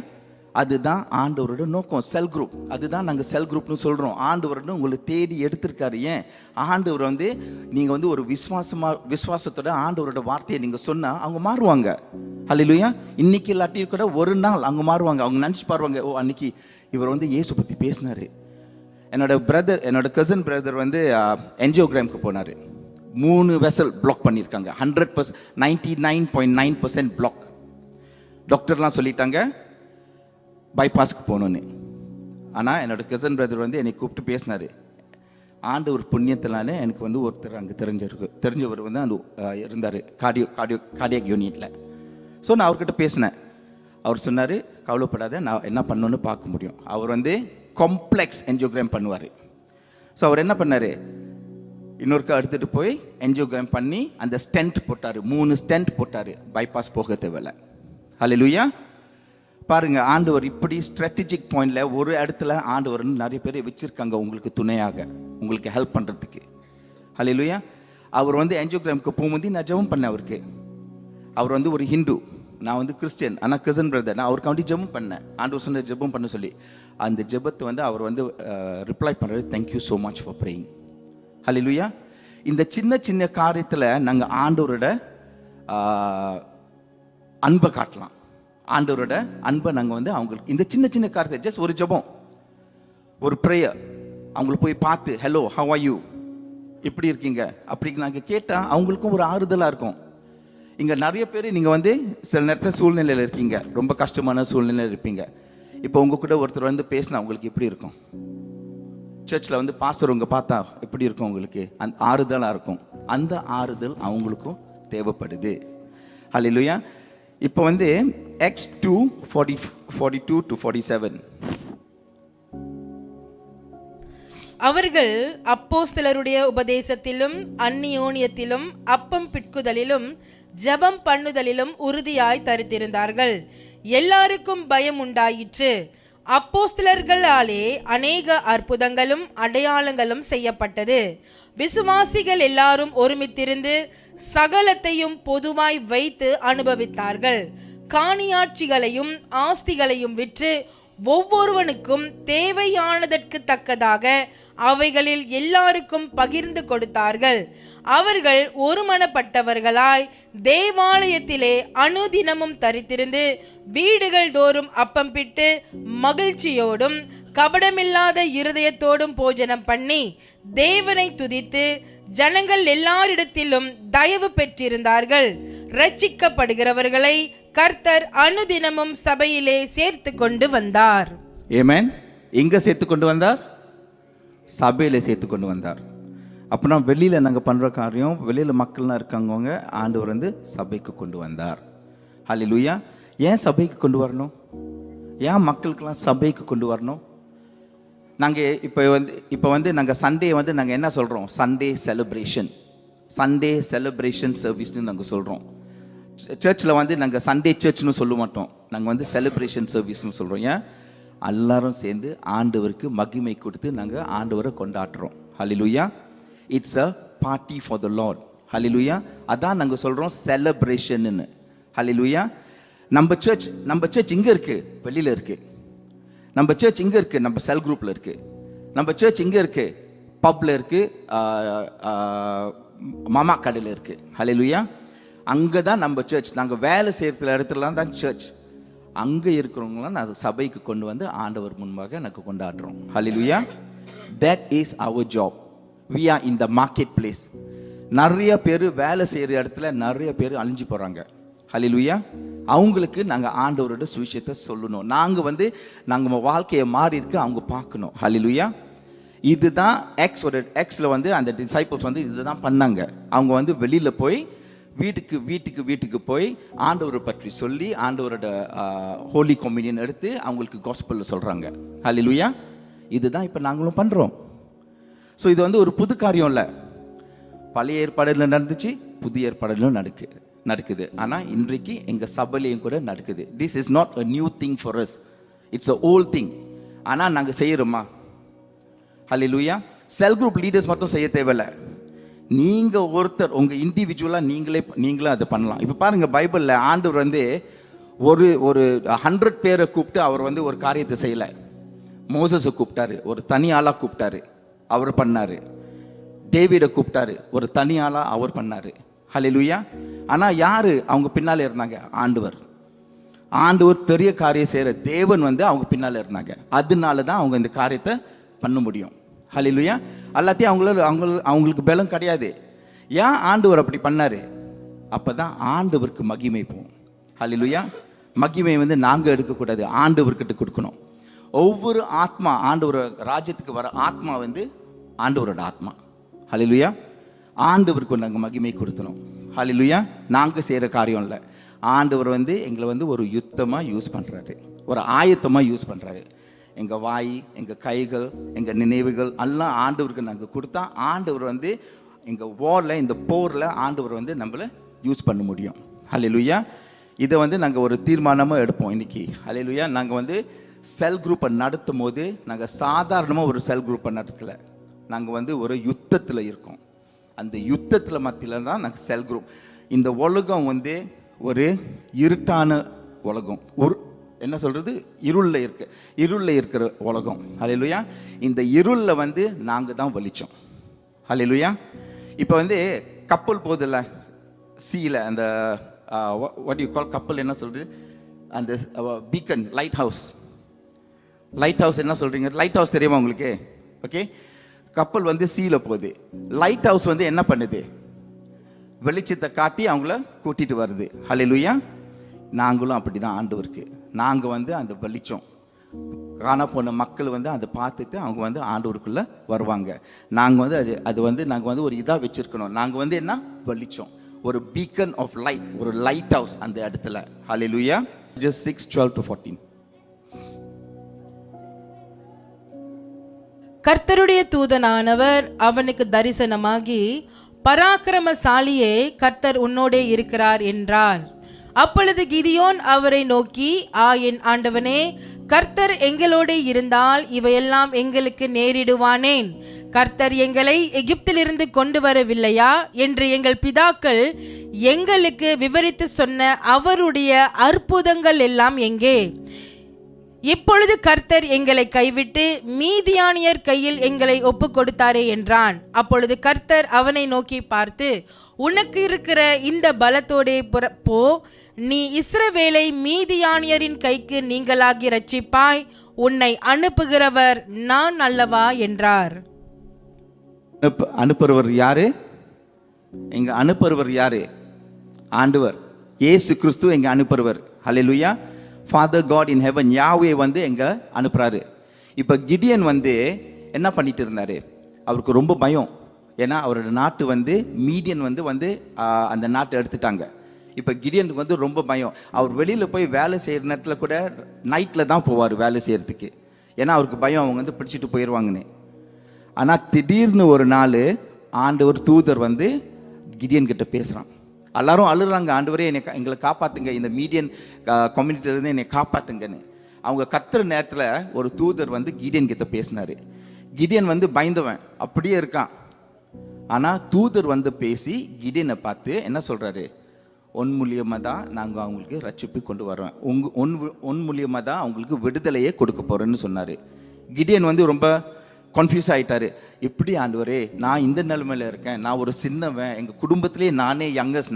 அதுதான் ஆண்டவரோட நோக்கம், செல் குரூப். அதுதான் நாங்கள் செல் குரூப்னு சொல்கிறோம். ஆண்டவரோட உங்களை தேடி எடுத்திருக்காரு. ஏன்? ஆண்டவர் வந்து நீங்கள் வந்து ஒரு விசுவாசத்தோட ஆண்டவரோட வார்த்தையை நீங்கள் சொன்னால் அவங்க மாறுவாங்க. ஹல்லேலூயா. இன்னைக்கு இல்லாட்டி கூட ஒரு நாள் அவங்க மாறுவாங்க. அவங்க நினச்சி பாருவாங்க, ஓ அன்னைக்கு இவர் வந்து இயேசு பற்றி பேசினார். என்னோட கசின் பிரதர் வந்து என்ஜியோகிராமுக்கு போனார். 3 வெசல் பிளாக் பண்ணியிருக்காங்க. 100%, 99.9% பிளாக். டாக்டர்லாம் சொல்லிட்டாங்க பைபாஸ்க்கு போகணுன்னு. ஆனால் என்னோட கசின் பிரதர் வந்து என்னை கூப்பிட்டு பேசினார். ஆண்டவர் புண்ணியத்தினால எனக்கு வந்து ஒருத்தர் அங்கே தெரிஞ்சவர் வந்து அந்த இருந்தார் கார்டியாக் யூனிட்டில். ஸோ நான் அவர்கிட்ட பேசினேன். அவர் சொன்னார், கவலைப்படாத, நான் என்ன பண்ணணுன்னு பார்க்க முடியும். அவர் வந்து காம்ப்ளெக்ஸ் என்ஜியோகிராம் பண்ணுவார். ஸோ அவர் என்ன பண்ணார், இன்னொருக்கா எடுத்துகிட்டு போய் என்ஜியோகிராம் பண்ணி அந்த ஸ்டென்ட் போட்டார். 3 ஸ்டென்ட் போட்டார், பைபாஸ் போக தேவையில்லை. ஹல்லேலூயா. பாருங்க, ஆண்டவர் இப்படி ஸ்ட்ராட்டஜிக் பாயிண்ட்ல ஒரு இடத்துல ஆண்டவர் நிறைய பேர் வச்சிருக்காங்க உங்களுக்கு துணையாக, உங்களுக்கு ஹெல்ப் பண்ணுறதுக்கு. ஹல்லேலூயா. அவர் வந்து என்ஜியோகிராமுக்கு போகும்போது நான் ஜெபம் பண்ணேன் அவருக்கு. அவர் வந்து ஒரு ஹிந்து, நான் வந்து கிறிஸ்டியன். ஆனால் கசன் பிரதர், நான் அவருக்காண்டி ஜெபம் பண்ணேன். ஆண்டவர் சொன்ன ஜெபம் பண்ண சொல்லி அந்த ஜெபத்தை வந்து அவர் வந்து ரிப்ளை பண்ணுறாரு, thank you so much for praying. ஹல்லேலூயா. இந்த சின்ன சின்ன காரியத்தில் நாங்கள் ஆண்டவரோட அன்பை காட்டலாம். ஆண்டவரோட அன்பை நாங்கள் வந்து அவங்களுக்கு இந்த சின்ன சின்ன காரியத்தை, ஜஸ்ட் ஒரு ஜெபம், ஒரு ப்ரேயர், அவங்கள போய் பார்த்து ஹலோ ஹவ் ஆர் யூ, எப்படி இருக்கீங்க அப்படி நாங்கள் கேட்டால் அவங்களுக்கும் ஒரு ஆறுதலாக இருக்கும். இங்கே நிறைய பேர் நீங்கள் வந்து சில நேரத்தில் சூழ்நிலையில் இருக்கீங்க, ரொம்ப கஷ்டமான சூழ்நிலையில் இருப்பீங்க. இப்போ உங்கள் கூட ஒருத்தர் வந்து பேசினா உங்களுக்கு எப்படி இருக்கும்? சர்ச்சில் வந்து பாஸ்டர் உங்க பார்த்தா எப்படி இருக்கும் உங்களுக்கு? அந்த ஆறுதலாக இருக்கும். அந்த ஆறுதல் அவங்களுக்கும் தேவைப்படுது. ஹல்லேலூயா. இப்போ வந்து Acts 2:42-47. அவர்கள் அப்போஸ்தலருடைய உபதேசத்திலும் அந்நியோனியத்திலும் அப்பம் பிட்குதலிலும் ஜெபம் பண்ணுதலிலும் உறுதியாய் தரித்திருந்தார்கள். எல்லாருக்கும் பயம் உண்டாயிற்று. அப்போஸ்தலர்களாலே அநேக அற்புதங்களும் அடையாளங்களும் செய்யப்பட்டது. விசுவாசிகள் எல்லாரும் ஒருமித்திருந்து சகலத்தையும் பொதுவாய் வைத்து அனுபவித்தார்கள். காணியாட்சிகளையும் ஆஸ்திகளையும் விற்று ஒவ்வொருவனுக்கும் தேவையானதற்கு தக்கதாக அவைகளில் எல்லாருக்கும் பகிர்ந்து கொடுத்தார்கள். அவர்கள் ஒருமனப்பட்டவர்களாய் தேவாலயத்திலே அனுதினமும் தரித்திருந்து வீடுகள் தோறும் அப்பம் பிட்டு மகிழ்ச்சியோடும் கபடமில்லாத இருதயத்தோடும் போஜனம் பண்ணி தேவனை துதித்து ஜனங்கள் எல்லாரிடத்திலும் தயவு பெற்றிருந்தார்கள். ரட்சிக்கப்படுகிறவர்களை கர்த்தர் அனுதினமும் சபையிலே சேர்த்து கொண்டு வந்தார். ஆமென். எங்க சேர்த்து கொண்டு வந்தார்? சபையில சேர்த்து கொண்டு வந்தார். அப்படின்னா வெளியில் நாங்கள் பண்ணுற காரியம், வெளியில் மக்கள்லாம் இருக்காங்க, ஆண்டவர் வந்து சபைக்கு கொண்டு வந்தார். ஹல்லேலூயா. ஏன் சபைக்கு கொண்டு வரணும்? ஏன் மக்களுக்கெல்லாம் சபைக்கு கொண்டு வரணும்? நாங்கள் இப்போ வந்து நாங்கள் சண்டே வந்து நாங்கள் என்ன சொல்கிறோம்? சண்டே செலிப்ரேஷன் சர்வீஸ்னு நாங்கள் சொல்கிறோம். சர்ச்சில் வந்து நாங்கள் சண்டே சர்ச்னு சொல்ல மாட்டோம், நாங்கள் வந்து செலிப்ரேஷன் சர்வீஸ்னு சொல்கிறோம். ஏன்? எல்லாரும் சேர்ந்து ஆண்டவருக்கு மகிமை கொடுத்து நாங்கள் ஆண்டவரை கொண்டாடுறோம். ஹல்லேலூயா. It's a party for the lord. ஹல்லேலூயா. அதான் நாங்கள் சொல்கிறோம் செலிப்ரேஷன்னு. ஹல்லேலூயா. நம்ம சர்ச் இங்கே இருக்குது, வெளியில் இருக்குது. நம்ம சர்ச் இங்கே இருக்குது, நம்ம செல் குரூப்பில் இருக்குது. நம்ம சர்ச் இங்கே இருக்குது, பப்பில் இருக்குது, மாமா கடையில் இருக்குது. ஹல்லேலூயா. அங்கே தான் நம்ம சர்ச். நாங்கள் வேலை செய்கிற இடத்துலலாம் தான் சர்ச். அங்கே இருக்கிறவங்களாம் நான் சபைக்கு கொண்டு வந்து ஆண்டவர் முன்பாக நாங்கள் கொண்டாடுறோம். ஹல்லேலூயா. That is our job. We are in the market place. நிறைய பேர் வேலை செய்கிற இடத்துல நிறைய பேர் அழிஞ்சு போகிறாங்க. ஹல்லேலூயா. அவங்களுக்கு நாங்கள் ஆண்டவரோட சுவிசேஷத்தை சொல்லணும். நாங்கள் வாழ்க்கையை மாறி இருக்கு அவங்க பார்க்கணும். ஹல்லேலூயா. இதுதான் எக்ஸில் வந்து அந்த டிசைபிள்ஸ் வந்து இதுதான் பண்ணாங்க. அவங்க வந்து வெளியில் போய் வீட்டுக்கு போய் ஆண்டவரை பற்றி சொல்லி ஆண்டவரோட ஹோலி கம்யூனியன் எடுத்து அவங்களுக்கு காஸ்பலில் சொல்கிறாங்க. ஹல்லேலூயா. இதுதான் இப்போ நாங்களும் பண்ணுறோம். ஸோ இது வந்து ஒரு புது காரியம் இல்லை. பழைய ஏற்பாடுல நடந்துச்சு, புதிய ஏற்பாடுலும் நடக்குது. ஆனால் இன்றைக்கு எங்கள் சபையிலையும் கூட நடக்குது. This is not a new thing for us, it's a old thing. ஆனால் நாங்கள் செய்கிறோமா? ஹல்லேலூயா. செல் குரூப் லீடர்ஸ் மட்டும் செய்ய தேவையில்லை. நீங்கள் ஒருத்தர் உங்கள் இண்டிவிஜுவலாக நீங்களே அதை பண்ணலாம். இப்போ பாருங்கள், பைபிளில் ஆண்டவர் வந்து ஒரு 100 பேரை கூப்பிட்டு அவர் வந்து ஒரு காரியத்தை செய்யலை. மோசஸை கூப்பிட்டாரு, ஒரு தனி ஆளாக கூப்பிட்டாரு, அவர் பண்ணார். டேவிடை கூப்பிட்டாரு, ஒரு தனி ஆளாக அவர் பண்ணார். ஹல்லேலூயா. ஆனால் யார் அவங்க பின்னால் இருந்தாங்க? ஆண்டவர் பெரிய காரியம் செய்கிற தேவன் வந்து அவங்க பின்னால் இருந்தாங்க. அதனால தான் அவங்க இந்த காரியத்தை பண்ண முடியும். ஹல்லேலூயா. எல்லாத்தையும் அவங்களுக்கு பலம் கிடையாது. ஏன் ஆண்டவர் அப்படி பண்ணாரு? அப்போ தான் ஆண்டவருக்கு மகிமை போகும். ஹல்லேலூயா. மகிமை வந்து நாங்கள் எடுக்கக்கூடாது, ஆண்டவர்கிட்ட கொடுக்கணும். ஒவ்வொரு ஆத்மா ஆண்டவர் ராஜ்யத்துக்கு வர ஆத்மா வந்து ஆண்டவரோட ஆத்மா. ஹல்லேலூயா. ஆண்டவருக்கு நாங்கள் மகிமை கொடுத்தணும். ஹல்லேலூயா. நாங்கள் செய்கிற காரியம் இல்லை. ஆண்டவர் வந்து எங்களை வந்து ஒரு யுத்தமாக யூஸ் பண்ணுறாரு, ஒரு ஆயத்தமாக யூஸ் பண்ணுறாரு. எங்கள் வாய், எங்கள் கைகள், எங்கள் நினைவுகள் எல்லாம் ஆண்டவருக்கு நாங்கள் கொடுத்தா ஆண்டவர் வந்து எங்கள் இந்த போரில் ஆண்டவர் வந்து நம்மளை யூஸ் பண்ண முடியும். ஹல்லேலூயா. இதை வந்து நாங்கள் ஒரு தீர்மானமாக எடுப்போம் இன்னைக்கு. ஹல்லேலூயா. நாங்கள் வந்து செல் குரூப்பை நடத்தும் போது நாங்கள் சாதாரணமாக ஒரு செல் குரூப்பை நடத்தலை. நாங்கள் வந்து ஒரு யுத்தத்தில் இருக்கோம். அந்த யுத்தத்தில் மத்தியில் தான் நாங்கள் செல் குரூப். இந்த உலகம் வந்து ஒரு இருட்டான உலகம், ஒரு என்ன சொல்கிறது, இருளில் இருக்கிற உலகம். ஹல்லேலூயா. இந்த இருளில் வந்து நாங்கள் தான் வெளிச்சம். ஹல்லேலூயா. இப்போ வந்து கப்பல் போதில்ல சீல, அந்த வாட் யூ கால் கப்பல் என்ன சொல்கிறது, அந்த பீக்கன், லைட் ஹவுஸ் என்ன சொல்கிறீங்க? லைட் ஹவுஸ் தெரியுமா உங்களுக்கு? ஓகே. கப்பல் வந்து சீல போகுது. லைட் ஹவுஸ் வந்து என்ன பண்ணுது? வெளிச்சத்தை காட்டி அவங்கள கூட்டிட்டு வருது. ஹல்லேலூயா. நாங்களும் அப்படிதான் ஆண்டவருக்கு. நாங்கள் வந்து அந்த வெளிச்சம் காண போன மக்கள் வந்து அதை பார்த்துட்டு அவங்க வந்து ஆண்டவருக்குள்ள வருவாங்க. நாங்கள் வந்து நாங்கள் வந்து ஒரு இதாக வச்சிருக்கணும். நாங்கள் வந்து என்ன வெளிச்சம், ஒரு பீக்கன் ஆஃப் லைட், ஒரு லைட் ஹவுஸ் அந்த இடத்துல. ஹல்லேலூயா. Just 6:12-14. கர்த்தருடைய தூதனானவர் அவனுக்கு தரிசனமாகி, பராக்கிரமசாலியே, கர்த்தர் உன்னோடே இருக்கிறார் என்றார். அப்பொழுது கிதியோன் அவரை நோக்கி, என் ஆண்டவனே, கர்த்தர் எங்களோடே இருந்தால் இவையெல்லாம் எங்களுக்கு நேரிடுவானேன்? கர்த்தர் எங்களை எகிப்திலிருந்து கொண்டு வரவில்லையா என்று எங்கள் பிதாக்கள் எங்களுக்கு விவரித்து சொன்ன அவருடைய அற்புதங்கள் எல்லாம் எங்கே? இப்பொழுது கர்த்தர் எங்களை கைவிட்டு மீதியானியர் கையில் எங்களை ஒப்பு கொடுத்தாரே என்றான். அப்பொழுது கர்த்தர் அவனை நோக்கி பார்த்து, உனக்கு இருக்கிற இந்த பலத்தோடே போ, நீ இஸ்ரவேலை மீதியானியரின் கைக்கு நீங்களாகி ரட்சிப்பாய், உன்னை அனுப்புகிறவர் நான் அல்லவா என்றார். அனுப்புறவர் யாரு? எங்க அனுப்புறவர் யாரு? ஆண்டவர் இயேசு கிறிஸ்து எங்க அனுப்புறவர். ஹல்லேலூயா. ஃபாதர் காட் இன் ஹெவன், யாவே வந்து எங்க அனுப்புறாரு. இப்போ கிடியன் வந்து என்ன பண்ணிட்டு இருந்தாரு? அவருக்கு ரொம்ப பயம். ஏன்னா அவரோட நாட்டு வந்து மீடியன் வந்து அந்த நாட்டை எடுத்துட்டாங்க. இப்போ கிடியனுக்கு வந்து ரொம்ப பயம். அவர் வெளியில் போய் வேலை செய்கிற நேரத்தில் கூட நைட்டில் தான் போவார் வேலை செய்கிறதுக்கு. ஏன்னா அவருக்கு பயம், அவங்க வந்து பிடிச்சிட்டு போயிடுவாங்கன்னு. ஆனால் திடீர்னு ஒரு நாள் ஆண்டவர் தூதர் வந்து கிடியன் கிட்ட பேசுகிறான். எல்லாரும் அழுறாங்க, ஆண்டவரே எங்களை காப்பாற்றுங்க, இந்த மீடியன் கம்யூனிட்டியிலேருந்து என்னை காப்பாற்றுங்கன்னு. அவங்க கத்துற நேரத்தில் ஒரு தூதர் வந்து கிடியன் கிட்ட பேசினார். கிடியன் வந்து பயந்தவன் அப்படியே இருக்கான். ஆனால் தூதர் வந்து பேசி கிடியனை பார்த்து என்ன சொல்கிறாரு? உன் மூலியமாக தான் நாங்கள் அவங்களுக்கு ரட்சிப்பு கொண்டு வரோம், உன் மூலியமாக தான் அவங்களுக்கு விடுதலையே கொடுக்க போகிறோன்னு சொன்னார். கிடியன் வந்து ரொம்ப கன்ஃபியூஸ் ஆகிட்டாரு. எப்படி ஆண்டவரே, நான் இந்த நிலைமையில் இருக்கேன், நான் ஒரு சின்னவன், எங்கள் குடும்பத்திலே நானே யங்கஸ்ட்,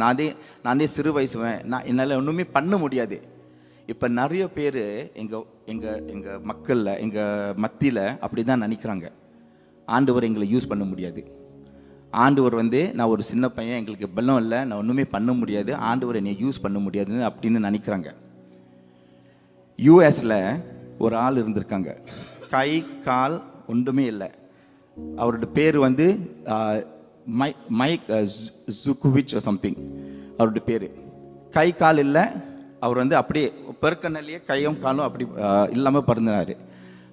நானே சிறு வயசுவன், என்னால் ஒன்றுமே பண்ண முடியாது. இப்போ நிறைய பேர் எங்கள் மக்களில், எங்கள் மத்தியில் அப்படி தான் நினைக்கிறாங்க. ஆண்டவர் எங்களை யூஸ் பண்ண முடியாது, ஆண்டவர் வந்து நான் ஒரு சின்ன பையன், எங்களுக்கு பலம் இல்லை, நான் ஒன்றுமே பண்ண முடியாது, ஆண்டவர் என்னை யூஸ் பண்ண முடியாதுன்னு அப்படின்னு நினைக்கிறாங்க. யூஎஸில் ஒரு ஆள் இருந்திருக்காங்க, கை கால் ஒன்றுமே இல்லை. அவரோட பேர் வந்து மைக் ஜுக்குவிச் சம்திங் அவரோட பேர். கை கால் இல்லை, அவர் வந்து அப்படியே பெருக்கண்ணிலேயே கையும் காலும் அப்படி இல்லாமல் பிறந்தார்.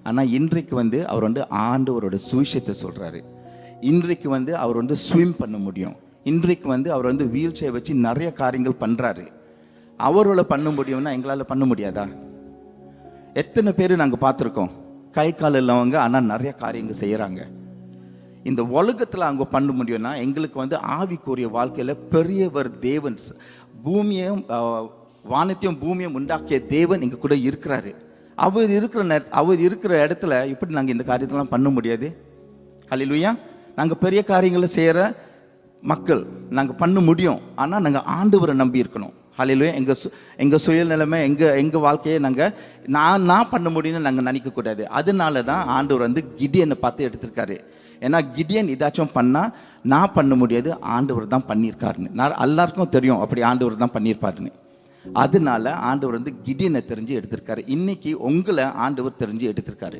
ஆனால் இன்றைக்கு வந்து அவர் வந்து ஆண்டவரோட சுவிசேஷத்தை சொல்கிறாரு. இன்றைக்கு வந்து அவர் வந்து ஸ்விம் பண்ண முடியும். இன்றைக்கு வந்து அவர் வந்து வீல் சேர் வச்சு நிறைய காரியங்கள் பண்ணுறாரு. அவரோட பண்ண முடியும்னா எங்களால் பண்ண முடியாதா? எத்தனை பேர் நாங்கள் பார்த்துருக்கோம் கை கால் இல்லவங்க, ஆனால் நிறைய காரியங்கள் செய்கிறாங்க. இந்த உலகத்தில் அவங்க பண்ண முடியும்னா எங்களுக்கு வந்து ஆவிக்குரிய வாழ்க்கையில் பெரியவர் தேவன், பூமியையும் வானத்தையும் பூமியும் உண்டாக்கிய தேவன் எங்கள் கூட இருக்கிறாரு. அவர் இருக்கிற இடத்துல இப்படி நாங்கள் இந்த காரியத்தெல்லாம் பண்ண முடியாது. ஹல்லேலூயா. நாங்கள் பெரிய காரியங்களை செய்கிற மக்கள், நாங்கள் பண்ண முடியும், ஆனால் நாங்கள் ஆண்டவரை நம்பி இருக்கணும். ஹல்லேலூயா. எங்கள் சுயநிலைமை, எங்கள் வாழ்க்கையை நான் பண்ண முடியும்னு நாங்கள் நினைக்கக்கூடாது. அதனால தான் ஆண்டவர் வந்து கிடியனை பார்த்து எடுத்திருக்காரு. ஏன்னா கிடியன் ஏதாச்சும் பண்ணால் நான் பண்ண முடியாது, ஆண்டவர் தான் பண்ணியிருக்காருன்னு எல்லாருக்கும் தெரியும், அப்படி ஆண்டவர் தான் பண்ணியிருப்பாருன்னு. அதனால ஆண்டவர் வந்து கிடியனை தெரிஞ்சு எடுத்திருக்காரு. இன்னைக்கு உங்களை ஆண்டவர் தெரிஞ்சு எடுத்திருக்காரு.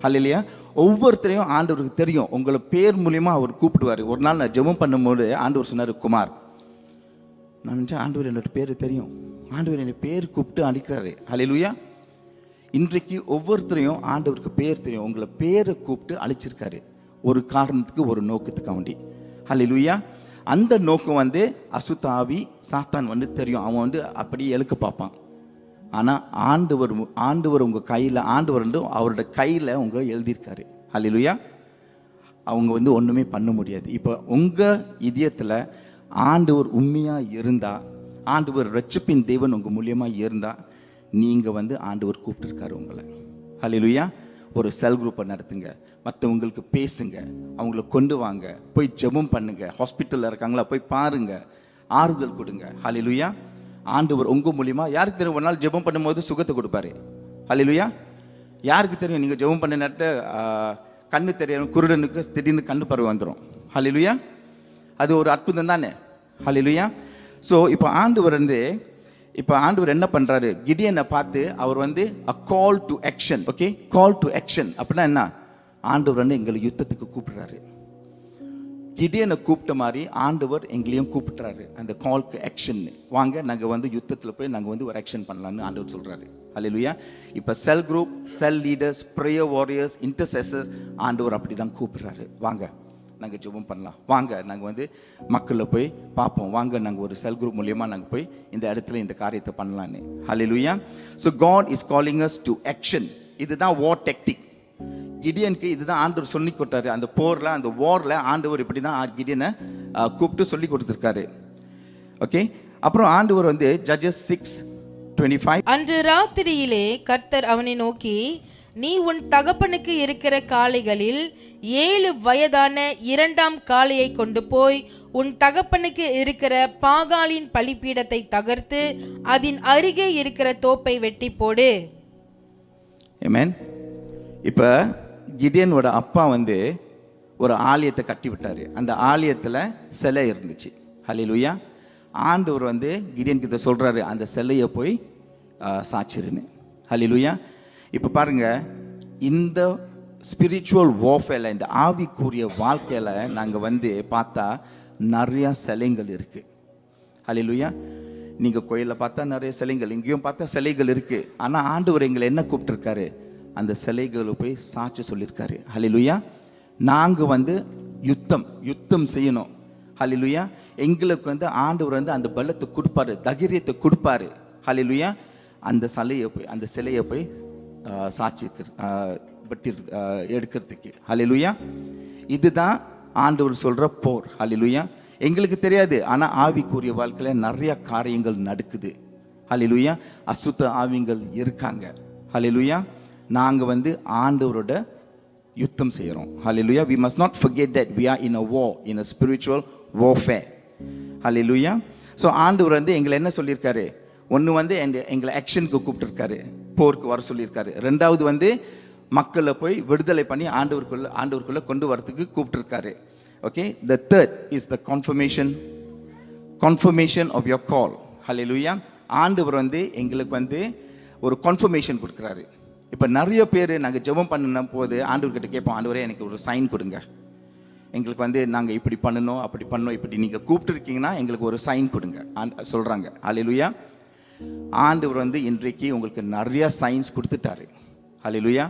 ஹல்லேலூயா. ஒவ்வொருத்தரையும் ஆண்டவருக்கு தெரியும், உங்களை பேர் மூலியமா அவர் கூப்பிடுவார். ஒரு நாள் நான் ஜெபம் பண்ணும்போது ஆண்டவர் சொன்னார், குமார். நான் நினச்சேன், ஆண்டவர் என்னோட பேர் தெரியும், ஆண்டவர் என்னை பேர் கூப்பிட்டு அழைக்கிறாரு. ஹல்லேலூயா. இன்றைக்கு ஒவ்வொருத்தரையும் ஆண்டவருக்கு பேர் தெரியும், உங்களை பேரை கூப்பிட்டு அழைச்சிருக்காரு, ஒரு காரணத்துக்கு, ஒரு நோக்கத்துக்கு வேண்டி. ஹல்லேலூயா. அந்த நோக்கம் வந்து அசுத்தாவி சாத்தான் வந்து தெரியும், அவன் வந்து அப்படியே எழுக்க பார்ப்பான். ஆனால் ஆண்டவர் உங்கள் கையில், ஆண்டவர் வந்து அவரோட கையில் உங்கள் எழுதியிருக்காரு. ஹல்லேலூயா. அவங்க வந்து ஒன்றுமே பண்ண முடியாது. இப்போ உங்கள் இதயத்தில் ஆண்டவர் உண்மையாக இருந்தால், ஆண்டவர் ரட்சிப்பின் தேவன் உங்கள் மூலியமாக இருந்தால், நீங்கள் வந்து ஆண்டவர் கூப்பிட்டுருக்காரு உங்களை. ஹல்லேலூயா. ஒரு செல் குரூப்பை நடத்துங்க, மற்றவங்களுக்கு பேசுங்க, அவங்கள கொண்டு வாங்க, போய் ஜெபம் பண்ணுங்க, ஹாஸ்பிட்டலில் இருக்காங்களா போய் பாருங்க, ஆறுதல் கொடுங்க. ஹல்லேலூயா. ஆண்டவர் உங்கள் மூலியமா, யாருக்கு தெரியும், ஒரு நாள் ஜெபம் பண்ணும்போது சுகத்தை கொடுப்பாரு. ஹல்லேலூயா. யாருக்கு தெரியும், நீங்கள் ஜெபம் பண்ண நேரத்தை கண்ணு தெரியும், குருடனுக்கு திடீர்னு கண்ணு பறவை வந்துடும். ஹல்லேலூயா. அது ஒரு அற்புதம் தானே. ஹல்லேலூயா. ஸோ இப்போ ஆண்டவர் என்ன பண்றாரு, கிடியனை பார்த்து அவர் வந்து a call to action. Okay, call to action அப்படின்னா என்ன, ஆண்டவர் வந்து எங்களை யுத்தத்துக்கு கூப்பிடுறாரு. கிடியனை கூப்பிட்ட மாதிரி ஆண்டவர் எங்களையும் கூப்பிட்டுறாரு அந்த கால்க்கு ஆக்ஷன். வாங்க நாங்கள் வந்து யுத்தத்தில் போய் நாங்கள் வந்து ஒரு ஆக்ஷன் பண்ணலான்னு ஆண்டவர் சொல்கிறாரு. ஹல்லேலூயா. இப்போ செல் குரூப், செல் லீடர்ஸ், ப்ரேயர் வாரியர்ஸ், இன்டர்செசர்ஸ் ஆண்டவர் அப்படி தான் கூப்பிடுறாரு. வாங்க நாங்கள் ஜெபம் பண்ணலாம், வாங்க நாங்கள் வந்து மக்களில் போய் பார்ப்போம், வாங்க நாங்கள் ஒரு செல் குரூப் மூலியமாக நாங்கள் போய் இந்த இடத்துல இந்த காரியத்தை பண்ணலான்னு. ஹல்லேலூயா. So God is calling us to action. இதுதான் வார் டெக்டிக். கிடியனுக்கு இதுதான் ஆண்டவர் சொல்லி கொடுத்தாரு. அந்த போரில், அந்த வாரில் ஆண்டவர் இப்படி தான் கிடியனை கூப்பிட்டு சொல்லி கொடுத்துருக்காரு. ஓகே, அப்புறம் ஆண்டவர் வந்து ஜட்ஜஸ் 6:25, அன்று ராத்திரியிலே கர்த்தர் அவனை நோக்கி, நீ உன் தகப்பனுக்கு இருக்கிற காளைகளில் 7 வயதான 2ஆம் காளையை கொண்டு போய் உன் தகப்பனுக்கு இருக்கிற பாகாலின் பலிபீடத்தை தகர்த்து அதன் அருகே இருக்கிற தோப்பை வெட்டி போடு. ஆமென். இப்போ கிடியனோட அப்பா வந்து ஒரு ஆலயத்தை கட்டி விட்டாரு. அந்த ஆலயத்தில் சிலை இருந்துச்சு. ஹல்லேலூயா. ஆண்டவர் வந்து கிடியனுக்கு இதை சொல்கிறாரு, அந்த சிலையை போய் சாச்சிருன்னு. ஹல்லேலூயா. இப்போ பாருங்க, இந்த ஸ்பிரிச்சுவல் வார்ஃபேரில், இந்த ஆவிக்குரிய வாழ்க்கையில் நாங்கள் வந்து பார்த்தா நிறையா சிலைகள் இருக்குது. ஹல்லேலூயா. நீங்கள் கோயிலில் பார்த்தா நிறைய சிலைகள், இங்கேயும் பார்த்தா சிலைகள் இருக்குது. ஆனால் ஆண்டவர் எங்களை என்ன கூப்பிட்டுருக்காரு, அந்த சிலைகளை போய் சாட்சி சொல்லியிருக்காரு. ஹல்லேலூயா. நாங்கள் வந்து யுத்தம் செய்யணும். ஹல்லேலூயா. எங்களுக்கு வந்து ஆண்டவர் வந்து அந்த பலத்தை கொடுப்பாரு, தைரியத்தை கொடுப்பாரு. ஹல்லேலூயா. அந்த சிலையை போய் சாட்சி எடுக்கிறதுக்கு. ஹல்லேலூயா. இதுதான் ஆண்டவர் சொல்கிற போர். ஹல்லேலூயா. எங்களுக்கு தெரியாது, ஆனால் ஆவிக்குரிய வாழ்க்கையில் நிறைய காரியங்கள் நடக்குது. ஹல்லேலூயா. அசுத்த ஆவிகள் இருக்காங்க. ஹல்லேலூயா. நாங்கள் வந்து ஆண்டவரோட யுத்தம் செய்கிறோம். ஹல்லேலூயா. we must not forget that we are in a war, in a spiritual warfare. Hallelujah. So ஆண்டவர் வந்து எங்களை என்ன சொல்லியிருக்காரு, ஒன்று வந்து எங்களை ஆக்ஷனுக்கு கூப்பிட்டுருக்காரு, போருக்கு வர சொல்லியிருக்காரு. ரெண்டாவது வந்து மக்களை போய் விடுதலை பண்ணி ஆண்டவருக்குள்ளே கொண்டு வரதுக்கு கூப்பிட்டுருக்காரு. Okay, the third is the confirmation of your call. ஹல்லேலூயா. ஆண்டவர் வந்து எங்களுக்கு வந்து ஒரு கன்ஃபர்மேஷன் கொடுக்குறாரு. இப்போ நிறைய பேர் நாங்கள் ஜெபம் பண்ணின போது ஆண்டவர்கிட்ட கேட்போம், ஆண்டவரே எனக்கு ஒரு சைன் கொடுங்க, எங்களுக்கு வந்து நாங்கள் இப்படி பண்ணணும் அப்படி பண்ணணும், இப்படி நீங்கள் கூப்பிட்டுருக்கீங்கன்னா எங்களுக்கு ஒரு சைன் கொடுங்க சொல்கிறாங்க. ஹல்லேலூயா. ஆண்டவர் வந்து இன்றைக்கு உங்களுக்கு நிறைய சைன்ஸ் கொடுத்துட்டாரு. ஹல்லேலூயா.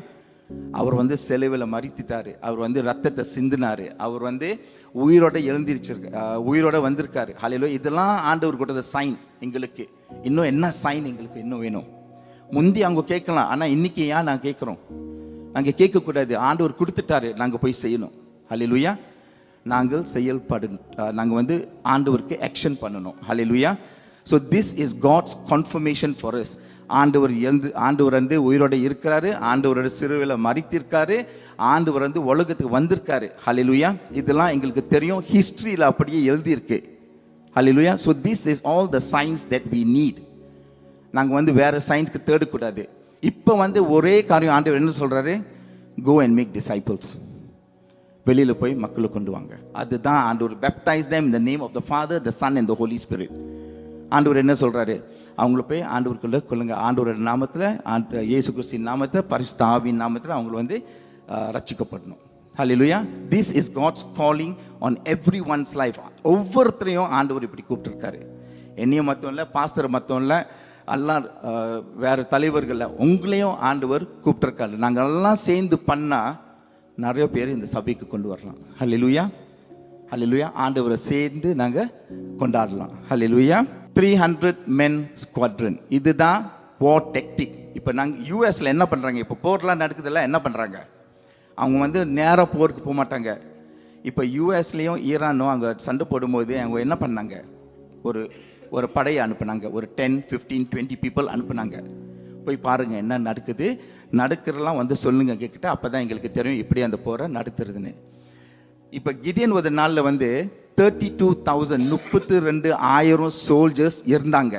அவர் வந்து சிலுவையில் மரித்துட்டாரு, அவர் வந்து ரத்தத்தை சிந்தினாரு, அவர் வந்து உயிரோட வந்திருக்காரு. ஹல்லேலூயா. இதெல்லாம் ஆண்டவர் கொடுத்த சைன் எங்களுக்கு. இன்னும் என்ன சைன் எங்களுக்கு இன்னும் வேணும்? முந்தி அவங்க கேட்கலாம், ஆனால் இன்னைக்கு ஏன் நாங்கள் கேட்குறோம்? நாங்கள் கேட்கக்கூடாது, ஆண்டவர் கொடுத்துட்டாரு, நாங்கள் போய் செய்யணும். ஹல்லேலூயா. நாங்கள் நாங்கள் வந்து ஆண்டவருக்கு ஆக்ஷன் பண்ணணும். ஹல்லேலூயா. So this is God's confirmation for us. ஆண்டவர் வந்து உயிரோட இருக்கிறாரு, ஆண்டவரோட சிறுவில் மரித்திருக்காரு, ஆண்டவர் வந்து உலகத்துக்கு வந்திருக்காரு. ஹல்லேலூயா. இதெல்லாம் எங்களுக்கு தெரியும், ஹிஸ்ட்ரியில் அப்படியே எழுதியிருக்கு. ஹல்லேலூயா. So this is all the signs that we need. நாங்கள் வந்து வேறு சயின்ஸ்க்கு தேடக்கூடாது. இப்போ வந்து ஒரே காரியம் ஆண்டவர் என்ன சொல்கிறாரு, கோ அண்ட் மேக் டிசைபிள்ஸ். வெளியில் போய் மக்களை கொண்டு வாங்க. அதுதான் ஆண்டவர். Baptise them in the name of the Father, the Son and the Holy Spirit. ஆண்டவர் என்ன சொல்கிறாரு, அவங்கள போய் ஆண்டவருக்குள்ளே கொள்ளுங்க. ஆண்டவரோட நாமத்தில், இயேசு கிறிஸ்துவின் நாமத்தில், பரிசுத்த ஆவியின் நாமத்தில் அவங்கள வந்து ரட்சிக்கப்படணும். ஹல்லேலூயா. This is God's calling on everyone's life. ஒவ்வொருத்தரையும் ஆண்டவர் இப்படி கூப்பிட்டுருக்காரு. என்னையும் மட்டும் இல்லை, பாஸ்டர் மட்டும் இல்லை, எல்லாம் வேறு தலைவர்களில் உங்களையும் ஆண்டவர் கூப்பிட்டுருக்காரு. நாங்கள் எல்லாம் சேர்ந்து பண்ணால் நிறைய பேர் இந்த சபைக்கு கொண்டு வரலாம். ஹல்லேலூயா. ஹல்லேலூயா. ஆண்டவரை சேர்ந்து நாங்கள் கொண்டாடலாம். ஹல்லேலூயா. 300 men squadron. இதுதான் வார் டெக்டிக். இப்போ நாங்கள் யூஎஸில் என்ன பண்ணுறாங்க, இப்போ போர்லாம் நடக்குதுல்ல, என்ன பண்ணுறாங்க, அவங்க வந்து நேராக போருக்கு போக மாட்டாங்க. இப்போ யூஎஸ்லேயும் ஈரானும் அங்கே சண்டை போடும்போது அவங்க என்ன பண்ணாங்க, ஒரு படையை அனுப்புனாங்க. ஒரு 10, 15, 20 பீப்புள் அனுப்புனாங்க. போய் பாருங்கள் என்ன நடக்கிறலாம் வந்து சொல்லுங்க கேட்கிட்ட, அப்போ தான் எங்களுக்கு தெரியும் இப்படி அந்த போரை நடத்துறதுன்னு. இப்போ கிடியன் ஒரு நாளில் வந்து 32,000 32,000 சோல்ஜர்ஸ் இருந்தாங்க.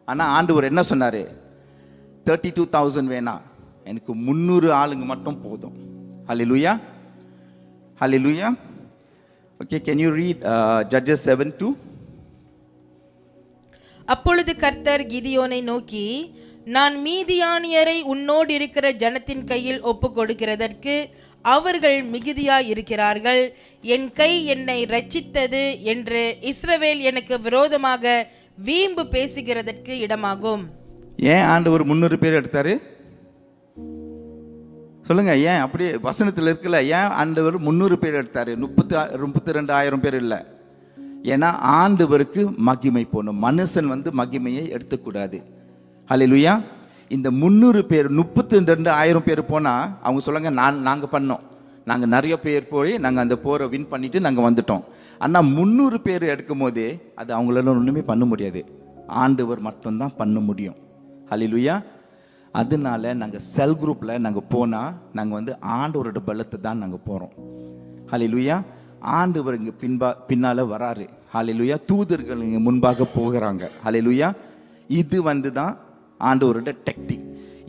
ஆனால் ஆண்டவர் என்ன சொன்னார், 32,000 வேணாம், எனக்கு 300 ஆளுங்க மட்டும் போதும். ஹல்லேலூயா. ஹல்லேலூயா. Okay, can you read Judges 7:2? அப்பொழுது கர்த்தர் கிதியோனை நோக்கி, நான் மீதியானியரை உன்னோடு இருக்கிற ஜனத்தின் கையில் ஒப்பு கொடுக்கிறதற்கு அவர்கள் மிகுதியாய் இருக்கிறார்கள். என் கை என்னை ரட்சித்தது என்று இஸ்ரவேல் எனக்கு விரோதமாக வீம்பு பேசுகிறதற்கு இடமாகும். ஏன் ஆண்டவர் 300 பேர் எடுத்தாரு சொல்லுங்க? ஏன் அப்படி வசனத்தில் இருக்குல்ல, ஏன் ஆண்டவர் 300 பேர் எடுத்தாரு? 32,000 பேர் இல்லை. ஏன்னா ஆண்டவருக்கு மகிமை போகணும். மனுஷன் மகிமையை எடுத்துக்கூடாது. ஹல்லேலூயா. இந்த 300 பேர் 32,000 பேர் போனால் அவங்க சொல்லுங்க, நாங்கள் பண்ணோம், நாங்கள் நிறைய பேர் போய் நாங்கள் அந்த போரை வின் பண்ணிட்டு நாங்கள் வந்துட்டோம். ஆனால் 300 பேர் எடுக்கும் போதே அது அவங்களால ஒன்றுமே பண்ண முடியாது. ஆண்டவர் மட்டும்தான் பண்ண முடியும். ஹல்லேலூயா. அதனால நாங்கள் செல் குரூப்பில் நாங்கள் போனால் நாங்கள் ஆண்டவரோட பலத்தை தான் நாங்கள் போகிறோம். ஹல்லேலூயா. ஆண்டவர் இங்கே பின்னால் வராரு. ஹல்லேலூயா. தூதர்கள் இங்கே முன்பாக போகிறாங்க. ஹல்லேலூயா. இது தான் ஆண்டவரோட டெக்டிக்.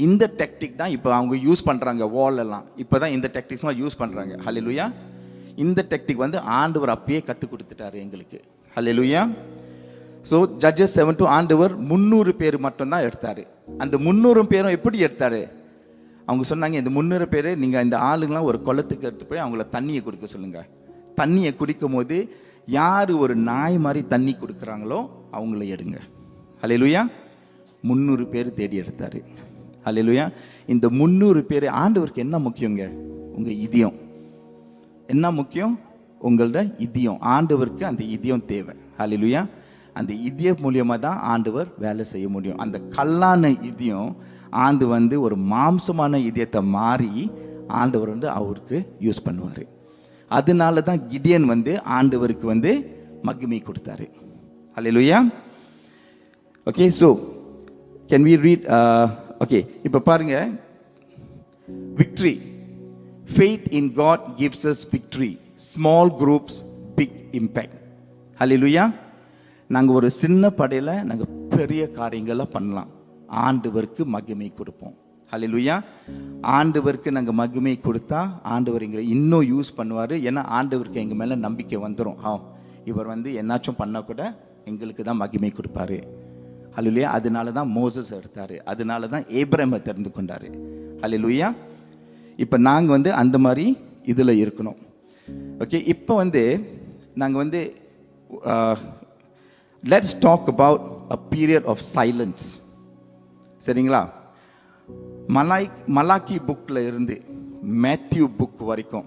இந்த டெக்டிக் தான் இப்போ அவங்க யூஸ் பண்ணுறாங்க. வால் எல்லாம் இப்போ தான் இந்த டெக்டிக்ஸ்லாம் யூஸ் பண்ணுறாங்க. ஹல்லேலூயா. இந்த டெக்டிக் ஆண்டவர் அப்பயே கற்றுக் கொடுத்துட்டாரு எங்களுக்கு. ஹல்லேலூயா. ஸோ ஜட்ஜஸ் 7 ஆண்டவர் 300 பேர் மட்டும்தான் எடுத்தார். அந்த 300 பேரும் எப்படி எடுத்தார்? அவங்க சொன்னாங்க, இந்த 300 பேர் நீங்கள் இந்த ஆளுங்களாம் ஒரு குளத்துக்கு எடுத்து போய் அவங்கள தண்ணியை கொடுக்க சொல்லுங்கள். தண்ணியை குடிக்கும் போது யார் ஒரு நாய் மாதிரி தண்ணி கொடுக்குறாங்களோ அவங்கள எடுங்க. ஹல்லேலூயா. 300 பேர் தேடி எடுத்தார். ஹல்லேலூயா. இந்த 300 பேர் ஆண்டவருக்கு என்ன முக்கியங்க? உங்கள் இதயம். என்ன முக்கியம்? உங்களோட இதயம். ஆண்டவருக்கு அந்த இதயம் தேவை. ஹல்லேலூயா. அந்த இதயம் மூலியமாக தான் ஆண்டவர் வேலை செய்ய முடியும். அந்த கல்லான இதயம் ஒரு மாம்சமான இதயத்தை மாறி ஆண்டவர் அவருக்கு யூஸ் பண்ணுவார். அதனால தான் கிடியன் ஆண்டவருக்கு மகிமை கொடுத்தாரு. ஹல்லேலூயா. Okay, so can we read? Okay, இப்போ பாருங்க, victory. Faith in God gives us victory. Small groups, big impact. ஹல்லேலூயா. நாங்கள் ஒரு சின்ன படையில் நாங்கள் பெரிய காரியங்களை பண்ணலாம். ஆண்டவருக்கு மகிமை கொடுப்போம். ஹல்லேலூயா. ஆண்டவருக்கு நாங்கள் மகிமை கொடுத்தா ஆண்டவர் எங்களை இன்னும் யூஸ் பண்ணுவார். ஏன்னா ஆண்டவருக்கு எங்கள் மேலே நம்பிக்கை வந்துடும். இவர் என்னாச்சும் பண்ணால் கூட எங்களுக்கு தான் மகிமை கொடுப்பாரு. ஹல்லேலூயா. அதனால தான் மோசஸ் எடுத்தார். அதனால தான் ஏப்ரஹாமை தெரிந்து கொண்டார். ஹல்லேலூயா. இப்போ நாங்கள் அந்த மாதிரி இதில் இருக்கணும். ஓகே, இப்போ நாங்கள் let's talk about a period of silence. சரிங்களா? மலாக்கி புக்கில் இருந்து மேத்யூ புக் வரைக்கும்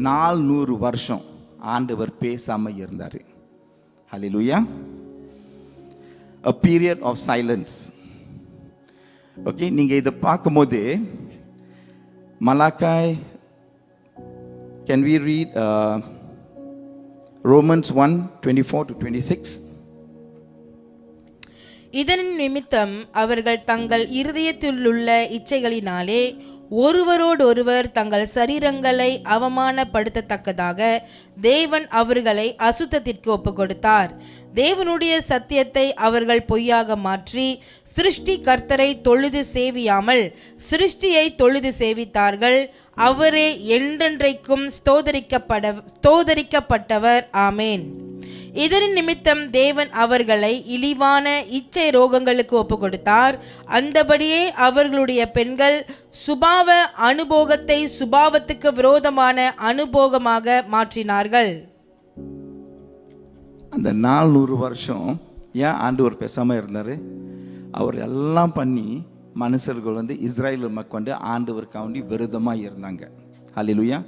400 வருஷம் ஆண்டவர் பேசாமல் இருந்தார். ஹல்லேலூயா. a period of silence. Okay, நீங்கள் இதை பார்க்கும்போது மலாக்காய், can we read Romans 1:24-26? இதன் நிமித்தம் அவர்கள் தங்கள் இருதயத்திலுள்ள இச்சைகளினாலே ஒருவரோடொருவர் தங்கள் சரீரங்களை அவமானப்படுத்தத்தக்கதாக தேவன் அவர்களை அசுத்தத்திற்கு ஒப்புக் கொடுத்தார். தேவனுடைய சத்தியத்தை அவர்கள் பொய்யாக மாற்றி சிருஷ்டி கர்த்தரை தொழுது சேவியாமல் சிருஷ்டியை தொழுது சேவித்தார்கள். அவரே என்றென்றைக்கும் ஸ்தோதரிக்கப்பட்டவர். ஆமேன். இதன் நிமித்தம் தேவன் அவர்களை இழிவான இச்சை ரோகங்களுக்கு ஒப்பு கொடுத்தார். அந்தபடியே அவர்களுடைய பெண்கள் சுபாவ அனுபோகத்தை சுபாவத்துக்கு விரோதமான அனுபோகமாக மாற்றினார்கள். அந்த 400 வருஷம் ஏன் ஆண்டவர் பேசாமல் இருந்தார்? அவர் எல்லாம் பண்ணி மனுஷர்கள் இஸ்ராயல் மக்கள் ஆண்டவருக்காண்டி விரோதமாக இருந்தாங்க. ஹல்லேலூயா.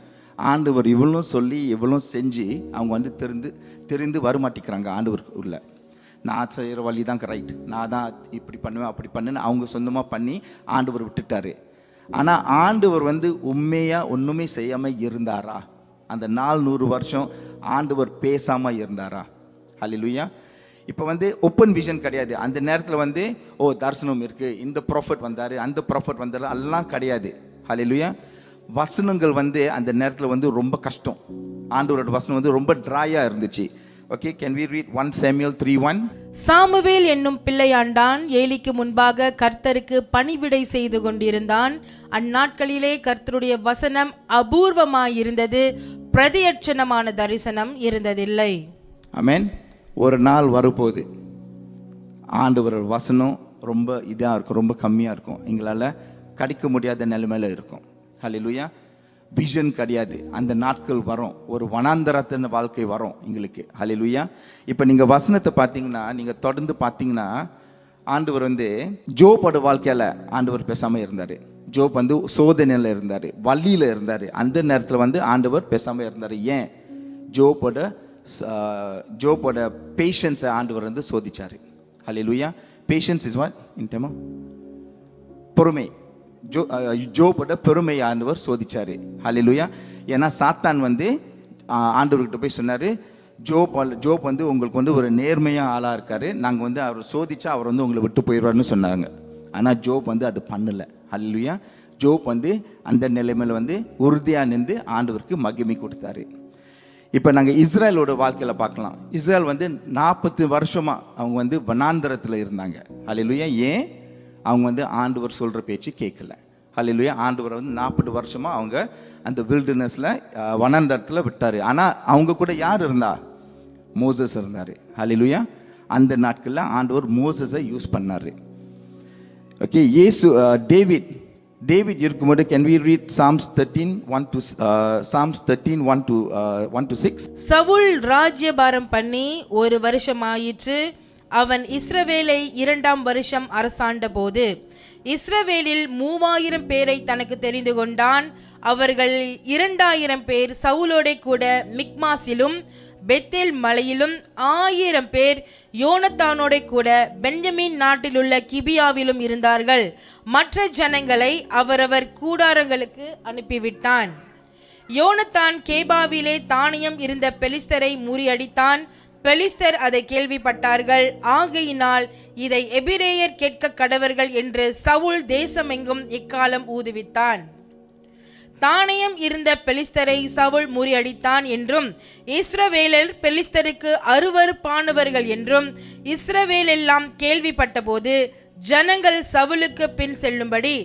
ஆண்டவர் இவ்வளவும் சொல்லி இவ்வளவும் செஞ்சு அவங்க தெரிந்து வரமாட்டிக்கிறாங்க ஆண்டவருக்கு உள்ள. நான் செய்கிற வழி தான் ரைட், நான் தான் இப்படி பண்ணுவேன் அப்படி பண்ணுன்னு அவங்க சொந்தமாக பண்ணி ஆண்டவர் விட்டுட்டாரு. ஆனால் ஆண்டவர் உண்மையாக ஒன்றுமே செய்யாமல் இருந்தாரா? அந்த 400 வருஷம் ஆண்டவர் பேசாமல் இருந்தாரா? ஹல்லேலூயா. இப்போ ஓப்பன் விஷன் கிடையாது. அந்த நேரத்தில் தரிசனம் இருக்குது, இந்த ப்ராஃபட் வந்தார், அந்த ப்ராஃபட் வந்தார், எல்லாம் கிடையாது. ஹல்லேலூயா. வசனங்கள் அந்த நேரத்தில் ரொம்ப கஷ்டம். ஆண்டவரோட வசனம் ரொம்ப ட்ராயாக இருந்துச்சு. Okay, can we read 1 Samuel 3:1? Samuel என்னும் பிள்ளையாண்டான் ஏலிக்கு முன்பாக கர்த்தருக்கு பணிவிடை செய்து கொண்டிருந்தான். அந்நாட்களிலே கர்த்தருடைய வசனம் அபூர்வமாயிருந்தது, பிரதியட்சணமான தரிசனம் இருந்ததில்லை. ஆமென். ஒரு நாள் வரப்போகுது, ஆண்டவர் வசனம் ரொம்ப இதாக இருக்கும், ரொம்ப கம்மியாக இருக்கும், எங்களால் கிடைக்க முடியாத நிலைமையில் இருக்கும். ஹல்லேலூயா. விஷன் கிடையாது. அந்த நாட்கள் வரும், ஒரு வனாந்தரத்தின் வாழ்க்கை வரும் எங்களுக்கு. ஹல்லேலூயா. இப்போ நீங்கள் வசனத்தை பார்த்தீங்கன்னா, நீங்கள் தொடர்ந்து பார்த்தீங்கன்னா, ஆண்டவர் வந்து ஜோபோட வாழ்க்கையில் ஆண்டவர் பேசாமல் இருந்தார். ஜோப் வந்து சோதனையில் இருந்தார், வழியில் இருந்தார். அந்த நேரத்தில் வந்து ஆண்டவர் பேசாமல் இருந்தார். ஏன்? ஜோபோட பேஷன்ஸை ஆண்டவர் வந்து சோதிச்சார். ஹல்லேலூயா. Patience is what in Tamil? பொறுமை. ஜோபோட பெருமை ஆண்டவர் சோதிச்சார். ஹல்லேலூயா. ஏன்னா சாத்தான் வந்து ஆண்டவர்கிட்ட போய் சொன்னார், ஜோப் வந்து உங்களுக்கு வந்து ஒரு நேர்மையாக ஆளாக இருக்கார், நாங்கள் வந்து அவர் சோதிச்சா அவர் வந்து உங்களை விட்டு போயிடுவார்னு சொன்னாங்க. ஆனால் ஜோப் வந்து அது பண்ணலை. ஹல்லேலூயா. ஜோப் வந்து அந்த நிலைமையில் வந்து உறுதியாக நின்று ஆண்டவருக்கு மகிமை கொடுத்தாரு. இப்போ நாங்கள் இஸ்ரேலோட வாழ்க்கையில் பார்க்கலாம். இஸ்ரேல் வந்து 40 வருஷமாக அவங்க வந்து வனாந்தரத்தில் இருந்தாங்க. ஹல்லேலூயா. ஏன்? அவங்க வந்து ஆண்டவர் சொல்கிற பேச்சு கேட்கல. ஹல்லேலூயா. ஆண்டவர் வந்து 40 வருஷமாக அவங்க அந்த வில்டர்னஸில் வனாந்தரத்தில் விட்டார். ஆனால் அவங்க கூட யார் இருந்தா? மோசஸ் இருந்தார். ஹல்லேலூயா. அந்த நாட்களில் ஆண்டவர் மோசஸை யூஸ் பண்ணார். ஓகே. டேவிட் இருக்கும்போது can we read Psalms 13:1-6? Saul ராஜ்யபாரம் பண்ணி 1 வருஷம் ஆயிற்று. அவன் இஸ்ரவேலை 2ஆம் வருஷம் அரசாண்ட போது இஸ்ரவேலில் 3000 பேரை தனக்கு தெரிந்து கொண்டான். அவர்கள் 2000 பேர் சவுலோட கூட மிக்மாசிலும் பெத்தேல் மலையிலும், 1000 பேர் யோனத்தானோட கூட பென்யமீன் நாட்டிலுள்ள கிபியாவிலும் இருந்தார்கள். மற்ற ஜனங்களை அவரவர் கூடாரங்களுக்கு அனுப்பிவிட்டான். யோனத்தான் கேபாவிலே தானியம் இருந்த பெலிஸ்தரை முறியடித்தான். பெலிஸ்தர் அதை கேள்விப்பட்டார்கள். ஆகையினால் இதை எபிரேயர் கேட்க கடவர்கள் என்று சவுல் தேசமெங்கும் இக்காலம் ஊதுவித்தான். தானியம் இருந்த பெலிஸ்தரை சவுல் முறியடித்தான் என்றும், இஸ்ரவேலர் பெலிஸ்தருக்கு அருவருப்பானவர்கள் என்றும் இஸ்ரவேல் எல்லாம் கேள்விப்பட்ட போது ஜனங்கள் சவுலுக்கு பின் செல்லும்படி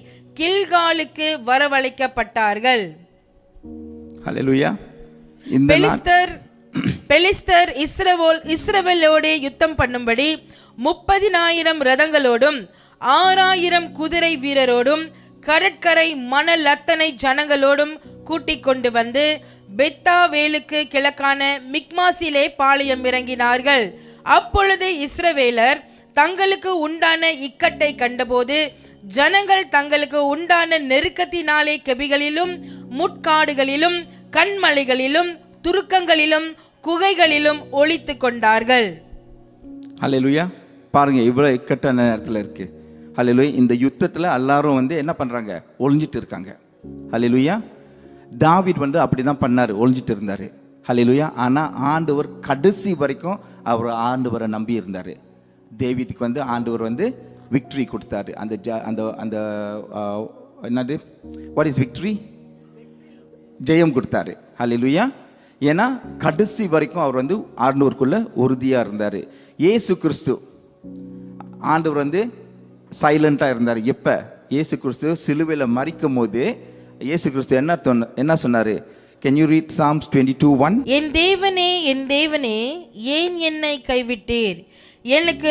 கில்காலுக்கு வரவழைக்கப்பட்டார்கள். ஹல்லேலூயா. பெலிஸ்தர் இஸ்ரவேலோடு யுத்தம் பண்ணும்படி 30,000 ரதங்களோடும் 6,000 குதிரை வீரரோடும் கடற்கரை மணல் அத்தனை ஜனங்களோடும் கூட்டிக் கொண்டு வந்து பெத்தாவேலுக்கு கிழக்கான மிக்மாசிலே பாளையம் இறங்கினார்கள். அப்பொழுது இஸ்ரவேலர் தங்களுக்கு உண்டான இக்கட்டை கண்டபோது ஜனங்கள் தங்களுக்கு உண்டான நெருக்கத்தினாலே கெபிகளிலும் முட்காடுகளிலும் கண்மலைகளிலும் துருக்கங்களிலும் குகைகளிலும் ஒளித்து கொண்டார்கள். ஹல்லேலூயா. பாருங்க, இவ்வளோ இக்கட்டான நேரத்தில் இருக்கு. ஹல்லேலூயா. இந்த யுத்தத்தில் எல்லாரும் வந்து என்ன பண்ணுறாங்க? ஒளிஞ்சிட்டு இருக்காங்க. ஹல்லேலூயா. தாவீது வந்து அப்படி தான் பண்ணார், ஒளிஞ்சிட்டு இருந்தார். ஹல்லேலூயா. ஆனால் ஆண்டவர் கடைசி வரைக்கும் அவர் ஆண்டவரை நம்பி இருந்தார். தேவீதுக்கு வந்து ஆண்டவர் வந்து விக்ட்ரி கொடுத்தாரு. அந்த என்னது, வாட் இஸ் விக்ட்ரி? ஜெயம் கொடுத்தாரு. ஹல்லேலூயா. ஏன்னா கடைசி வரைக்கும் அவர் வந்து ஆண்டவருக்குள்ள உறுதியாக இருந்தார். இயேசு கிறிஸ்து ஆண்டவர் வந்து சைலண்டாக இருந்தார். எப்போ? இயேசு கிறிஸ்து சிலுவையில் மரிக்கும் போது இயேசு கிறிஸ்து என்ன சொன்னார்? Can you read Psalms 22:1? என் தேவனே, என் தேவனே, ஏன் என்னை கைவிட்டீர்? எனக்கு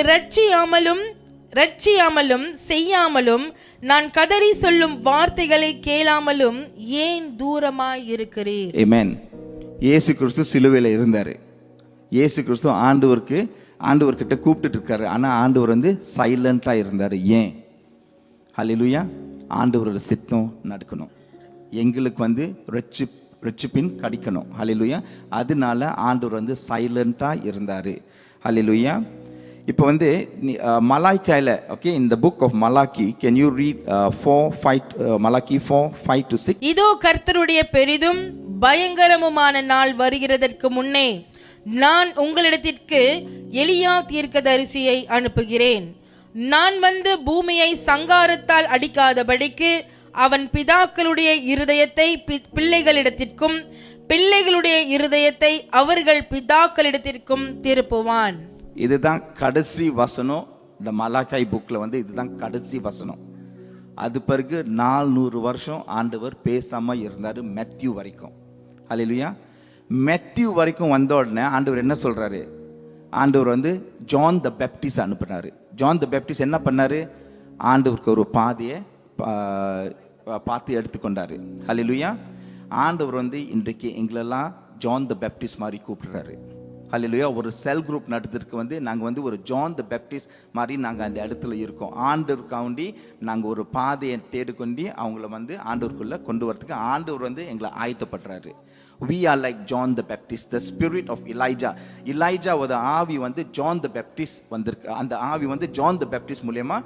ரட்சியாமலும் செய்யாமலும் நான் கதறி சொல்லும் வார்த்தைகளை கேளாமலும் ஏன் தூரமாய் இருக்கிறீர்? ஆமென். இயேசு கிறிஸ்து சிலுவையில் இருந்தார். இயேசு கிறிஸ்து ஆண்டவர்கிட்ட கூப்பிட்டு இருக்காரு. ஆனால் ஆண்டவர் வந்து சைலண்டாக இருந்தார். ஏன்? ஹல்லேலூயா. ஆண்டவரோட சித்தம் நடக்கணும், எங்களுக்கு வந்து ரட்சிப்பின் கிடைக்கணும். ஹல்லேலூயா. அதனால ஆண்டவர் வந்து சைலண்டாக இருந்தார். ஹல்லேலூயா. இப்போ வந்து மலாய்க்காயில், ஓகே, இந்த book of Malachi, can you read Malachi 4:5-6? இதோ கர்த்தருடைய பெரிதும் பயங்கரமுமான நாள் வருகிறதற்கு முன்னே நான் உங்களிடத்திற்கு எலியா தீர்க்கதரிசியை அனுப்புகிறேன். நான் வந்து பூமியை சங்காரத்தால் அடிக்காதபடிக்கு அவன் பிதாக்களுடைய இருதயத்தை பிள்ளைகளிடத்திற்கும் பிள்ளைகளுடைய இருதயத்தை அவர்கள் பிதாக்களிடத்திற்கும் திருப்புவான். இதுதான் கடைசி வசனம். இந்த மலாக்காய் புக்கில் வந்து இதுதான் கடைசி வசனம். அது பிறகு 400 வருஷம் ஆண்டவர் பேசாமல் இருந்தார், மேத்யூ வரைக்கும். ஹல்லேலூயா. மேத்யூ வரைக்கும் வந்த உடனே ஆண்டவர் என்ன சொல்கிறாரு? ஆண்டவர் வந்து ஜான் த பேப்டிஸ்ட் அனுப்புனார். ஜான் த பேப்டிஸ்ட் என்ன பண்ணாரு? ஆண்டவருக்கு ஒரு பாதையை பார்த்து எடுத்துக்கொண்டாரு. ஹல்லேலூயா. ஆண்டவர் வந்து இன்றைக்கு எங்களெல்லாம் ஜான் த பேப்டிஸ்ட் மாதிரி கூப்பிடுறாரு. ஹல்லேலூயா. ஒரு செல் குரூப் நடத்துறதுக்கு வந்து நாங்கள் வந்து ஒரு ஜான் த பேப்டிஸ்ட் மாதிரி நாங்கள் அந்த இடத்துல இருக்கோம். ஆண்டவருக்காண்டி நாங்கள் ஒரு பாதையை தேடிக்கொண்டு அவங்கள வந்து ஆண்டவருக்குள்ளே கொண்டு வரதுக்கு ஆண்டவர் வந்து எங்களை ஆயத்தப்படுறாரு. We are like John the Baptist, the spirit of Elijah. Elijahவோட ஆவி வந்து ஜான் த பேப்டிஸ்ட் வந்திருக்கு. அந்த ஆவி வந்து ஜான் த பேப்டிஸ்ட் மூலமா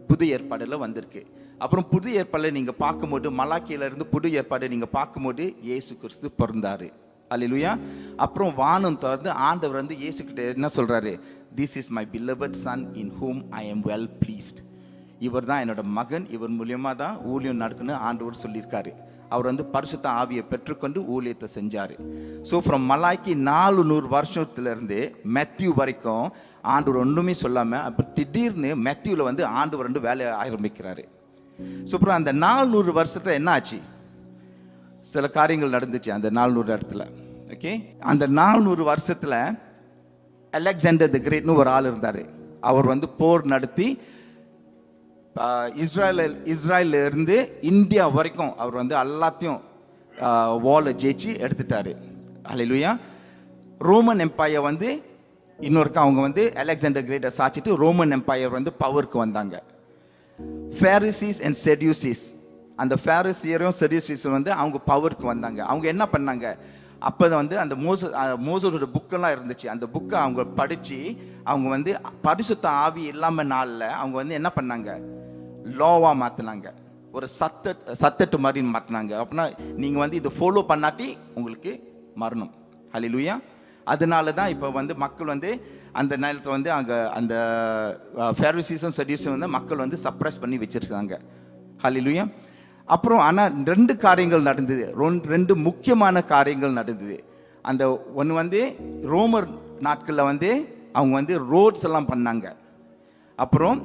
புது ஏற்பாடில் வந்திருக்கு. அப்புறம் புது ஏற்பாடில் நீங்கள் பார்க்கும்போது மலாக்கியிலிருந்து புது ஏற்பாடை நீங்கள் பார்க்கும்போது இயேசு கிறிஸ்து பிறந்தாரு. அல்லேலூயா. அப்புறம் வானம் திறந்து ஆண்டவர் வந்து இயேசு கிட்ட என்ன சொல்றாரு? This is my beloved son in whom I am well pleased. இவர் தான் என்னோட மகன், இவர் மூலியமா தான் ஊழியம் நடக்குன்னு ஆண்டவர் சொல்லியிருக்காரு. அவர் வந்து பரிசுத்த ஆவியை பெற்றுக்கொண்டு ஊழியத்தை செஞ்சார். ஸோ ஃப்ரம் மலாக்கி 400 வருஷத்துலேருந்து மேத்யூ வரைக்கும் ஆண்டவர் ஒன்றுமே சொல்லாமல் அப்போ திடீர்னு மேத்யூவில் வந்து ஆண்டவர் வந்து வேலையை ஆரம்பிக்கிறாரு. ஸோ அப்புறம் அந்த 400 வருஷத்தில் என்ன ஆச்சு? சில காரியங்கள் நடந்துச்சு அந்த 400 இடத்துல. ஓகே, அந்த 400 வருஷத்தில் அலெக்சாண்டர் தி கிரேட்னு ஒரு ஆள் இருந்தார். அவர் வந்து போர் நடத்தி இஸ்ரேல இருந்து இந்தியா வரைக்கும் அவர் வந்து எல்லாத்தையும் வாலை ஜெயிச்சு எடுத்துட்டாரு. அல்லேலூயா. ரோமன் எம்பையர் வந்து இன்னொருக்கா அவங்க வந்து அலெக்சாண்டர் கிரேட்டை சாச்சிட்டு ரோமன் எம்பையர் வந்து பவருக்கு வந்தாங்க. ஃபேரிசீஸ் அண்ட் செடியூசிஸ், அந்த ஃபேரிசியரும் செடியூசிஸும் வந்து அவங்க பவருக்கு வந்தாங்க. அவங்க என்ன பண்ணாங்க? அப்போ வந்து அந்த மோசஸோட புக்கெல்லாம் இருந்துச்சு. அந்த புக்கை அவங்க படித்து அவங்க வந்து பரிசுத்த ஆவி இல்லாமல் நாளில் அவங்க வந்து என்ன பண்ணாங்க? லோவாக மாற்றினாங்க. ஒரு சத்தட்டு மாதிரி மாற்றினாங்க. அப்படின்னா நீங்கள் வந்து இதை ஃபாலோ பண்ணாட்டி உங்களுக்கு மரணம். ஹல்லேலூயா. அதனால தான் இப்போ வந்து மக்கள் வந்து அந்த நேரத்தில் வந்து அங்கே அந்த ஃபேரிசீஸும் செடியூஸும் வந்து மக்கள் வந்து சப்ரஸ் பண்ணி வச்சுருக்காங்க. ஹல்லேலூயா. அப்புறம் ஆனால் 2 காரியங்கள் நடந்தது. 2 முக்கியமான காரியங்கள் நடந்தது. அந்த ஒன்று வந்து ரோமர் நாட்களில் வந்து அவங்க வந்து ரோட்ஸ் எல்லாம் பண்ணாங்க. அப்புறம்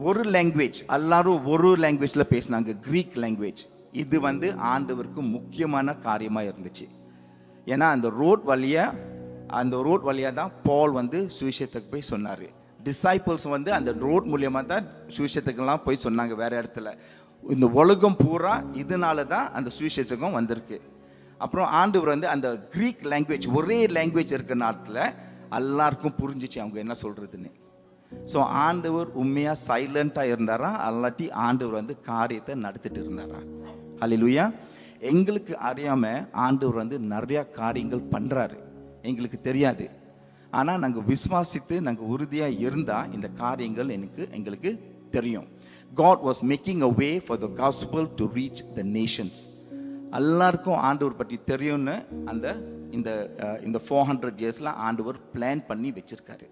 ஒரு லாங்குவேஜ், எல்லாரும் ஒரு லாங்குவேஜில் பேசினாங்க, கிரீக் லாங்குவேஜ். இது வந்து ஆண்டவருக்கு முக்கியமான காரியமாக இருந்துச்சு. ஏன்னா அந்த ரோட் வழியாக தான் பால் வந்து சுவிசேஷத்துக்கு போய் சொன்னார். டிசைபிள்ஸ் வந்து அந்த ரோட் மூலியமாக தான் சுவிசேஷத்துக்கெல்லாம் போய் சொன்னாங்க வேறு இடத்துல. இந்த உலகம் பூரா இதனால தான் அந்த சுவிசேஷகம் வந்திருக்கு. அப்புறம் ஆண்டவர் வந்து அந்த கிரீக் லாங்குவேஜ், ஒரே லாங்குவேஜ் இருக்கிற நாட்டில் எல்லாருக்கும் புரிஞ்சிச்சு அவங்க என்ன சொல்கிறதுன்னு. ஸோ ஆண்டவர் உண்மையாக சைலண்ட்டாக இருந்தாரா, அல்லாட்டி ஆண்டவர் வந்து காரியத்தை நடத்திட்டு இருந்தாரா? ஹல்லேலூயா. எங்களுக்கு அறியாமல் ஆண்டவர் வந்து நிறையா காரியங்கள் பண்ணுறாரு, எங்களுக்கு தெரியாது. ஆனால் நாங்கள் விசுவாசித்து நாங்கள் உறுதியாக இருந்தால் இந்த காரியங்கள் எங்களுக்கு தெரியும். God was making a way for the gospel to reach the nations. எல்லாருக்கும் ஆண்டவர் பற்றி தெரியும்னு இந்த 400 இயர்ஸில் ஆண்டவர் பிளான் பண்ணி வச்சிருக்காரு.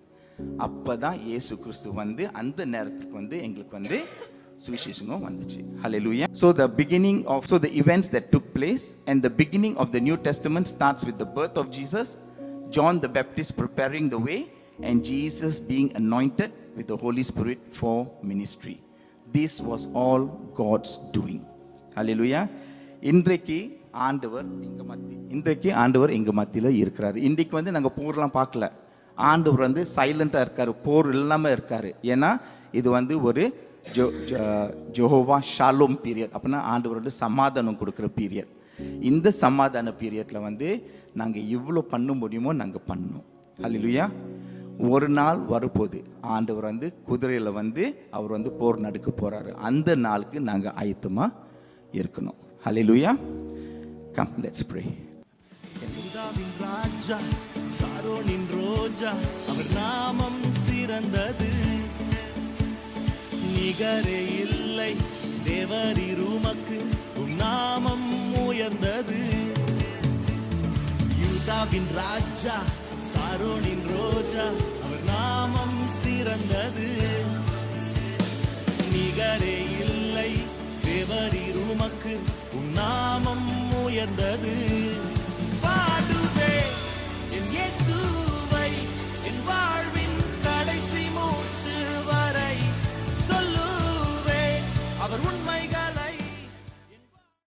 அப்போ தான் இயேசு கிறிஸ்து வந்து அந்த நேரத்துக்கு வந்து எங்களுக்கு வந்து சுவிசேஷம் வந்துச்சு. Hallelujah. So the events that took place and the beginning of the New Testament starts with the birth of Jesus, John the Baptist preparing the way, and Jesus being anointed with the Holy Spirit for ministry. This was all God's doing. Hallelujah. இன்றைக்கு ஆண்டவர் எங்க மத்தியில் இருக்கிறாரு. இன்றைக்கு வந்து நாங்கள் போர்லாம் பார்க்கல. ஆண்டவர் வந்து சைலண்டாக இருக்காரு, போர் இல்லாமல் இருக்காரு. ஏன்னா இது வந்து ஒரு ஜெகோவா ஷாலோம் பீரியட். அப்படின்னா ஆண்டவர் வந்து சமாதானம் கொடுக்குற பீரியட். இந்த சமாதான பீரியட்ல வந்து நாங்கள் இவ்வளோ பண்ண முடியுமோ நாங்கள் பண்ணோம். ஹல்லேலூயா. ஒரு நாள் வரப்போகுது, ஆண்டவர் வந்து குதிரையில் வந்து அவர் வந்து போர் நடக்க போகிறாரு. அந்த நாளுக்கு நாங்கள் ஆயத்தமாக இருக்கணும். ஹல்லேலூயா. Come, let's pray. ராஜா சாரோனின் ரோஜா, அவர் நாமம் சிறந்தது, நிகரே இல்லை தேவரீர் உமக்கு, உம் நாமம் உயர்ந்தது. யூதாவின் ராஜா சாரோனின் ரோஜா, அவர் நாமம் சிறந்தது, நிகரே இல்லை தேவரீர் உமக்கு, உம் நாமம் உயர்ந்தது.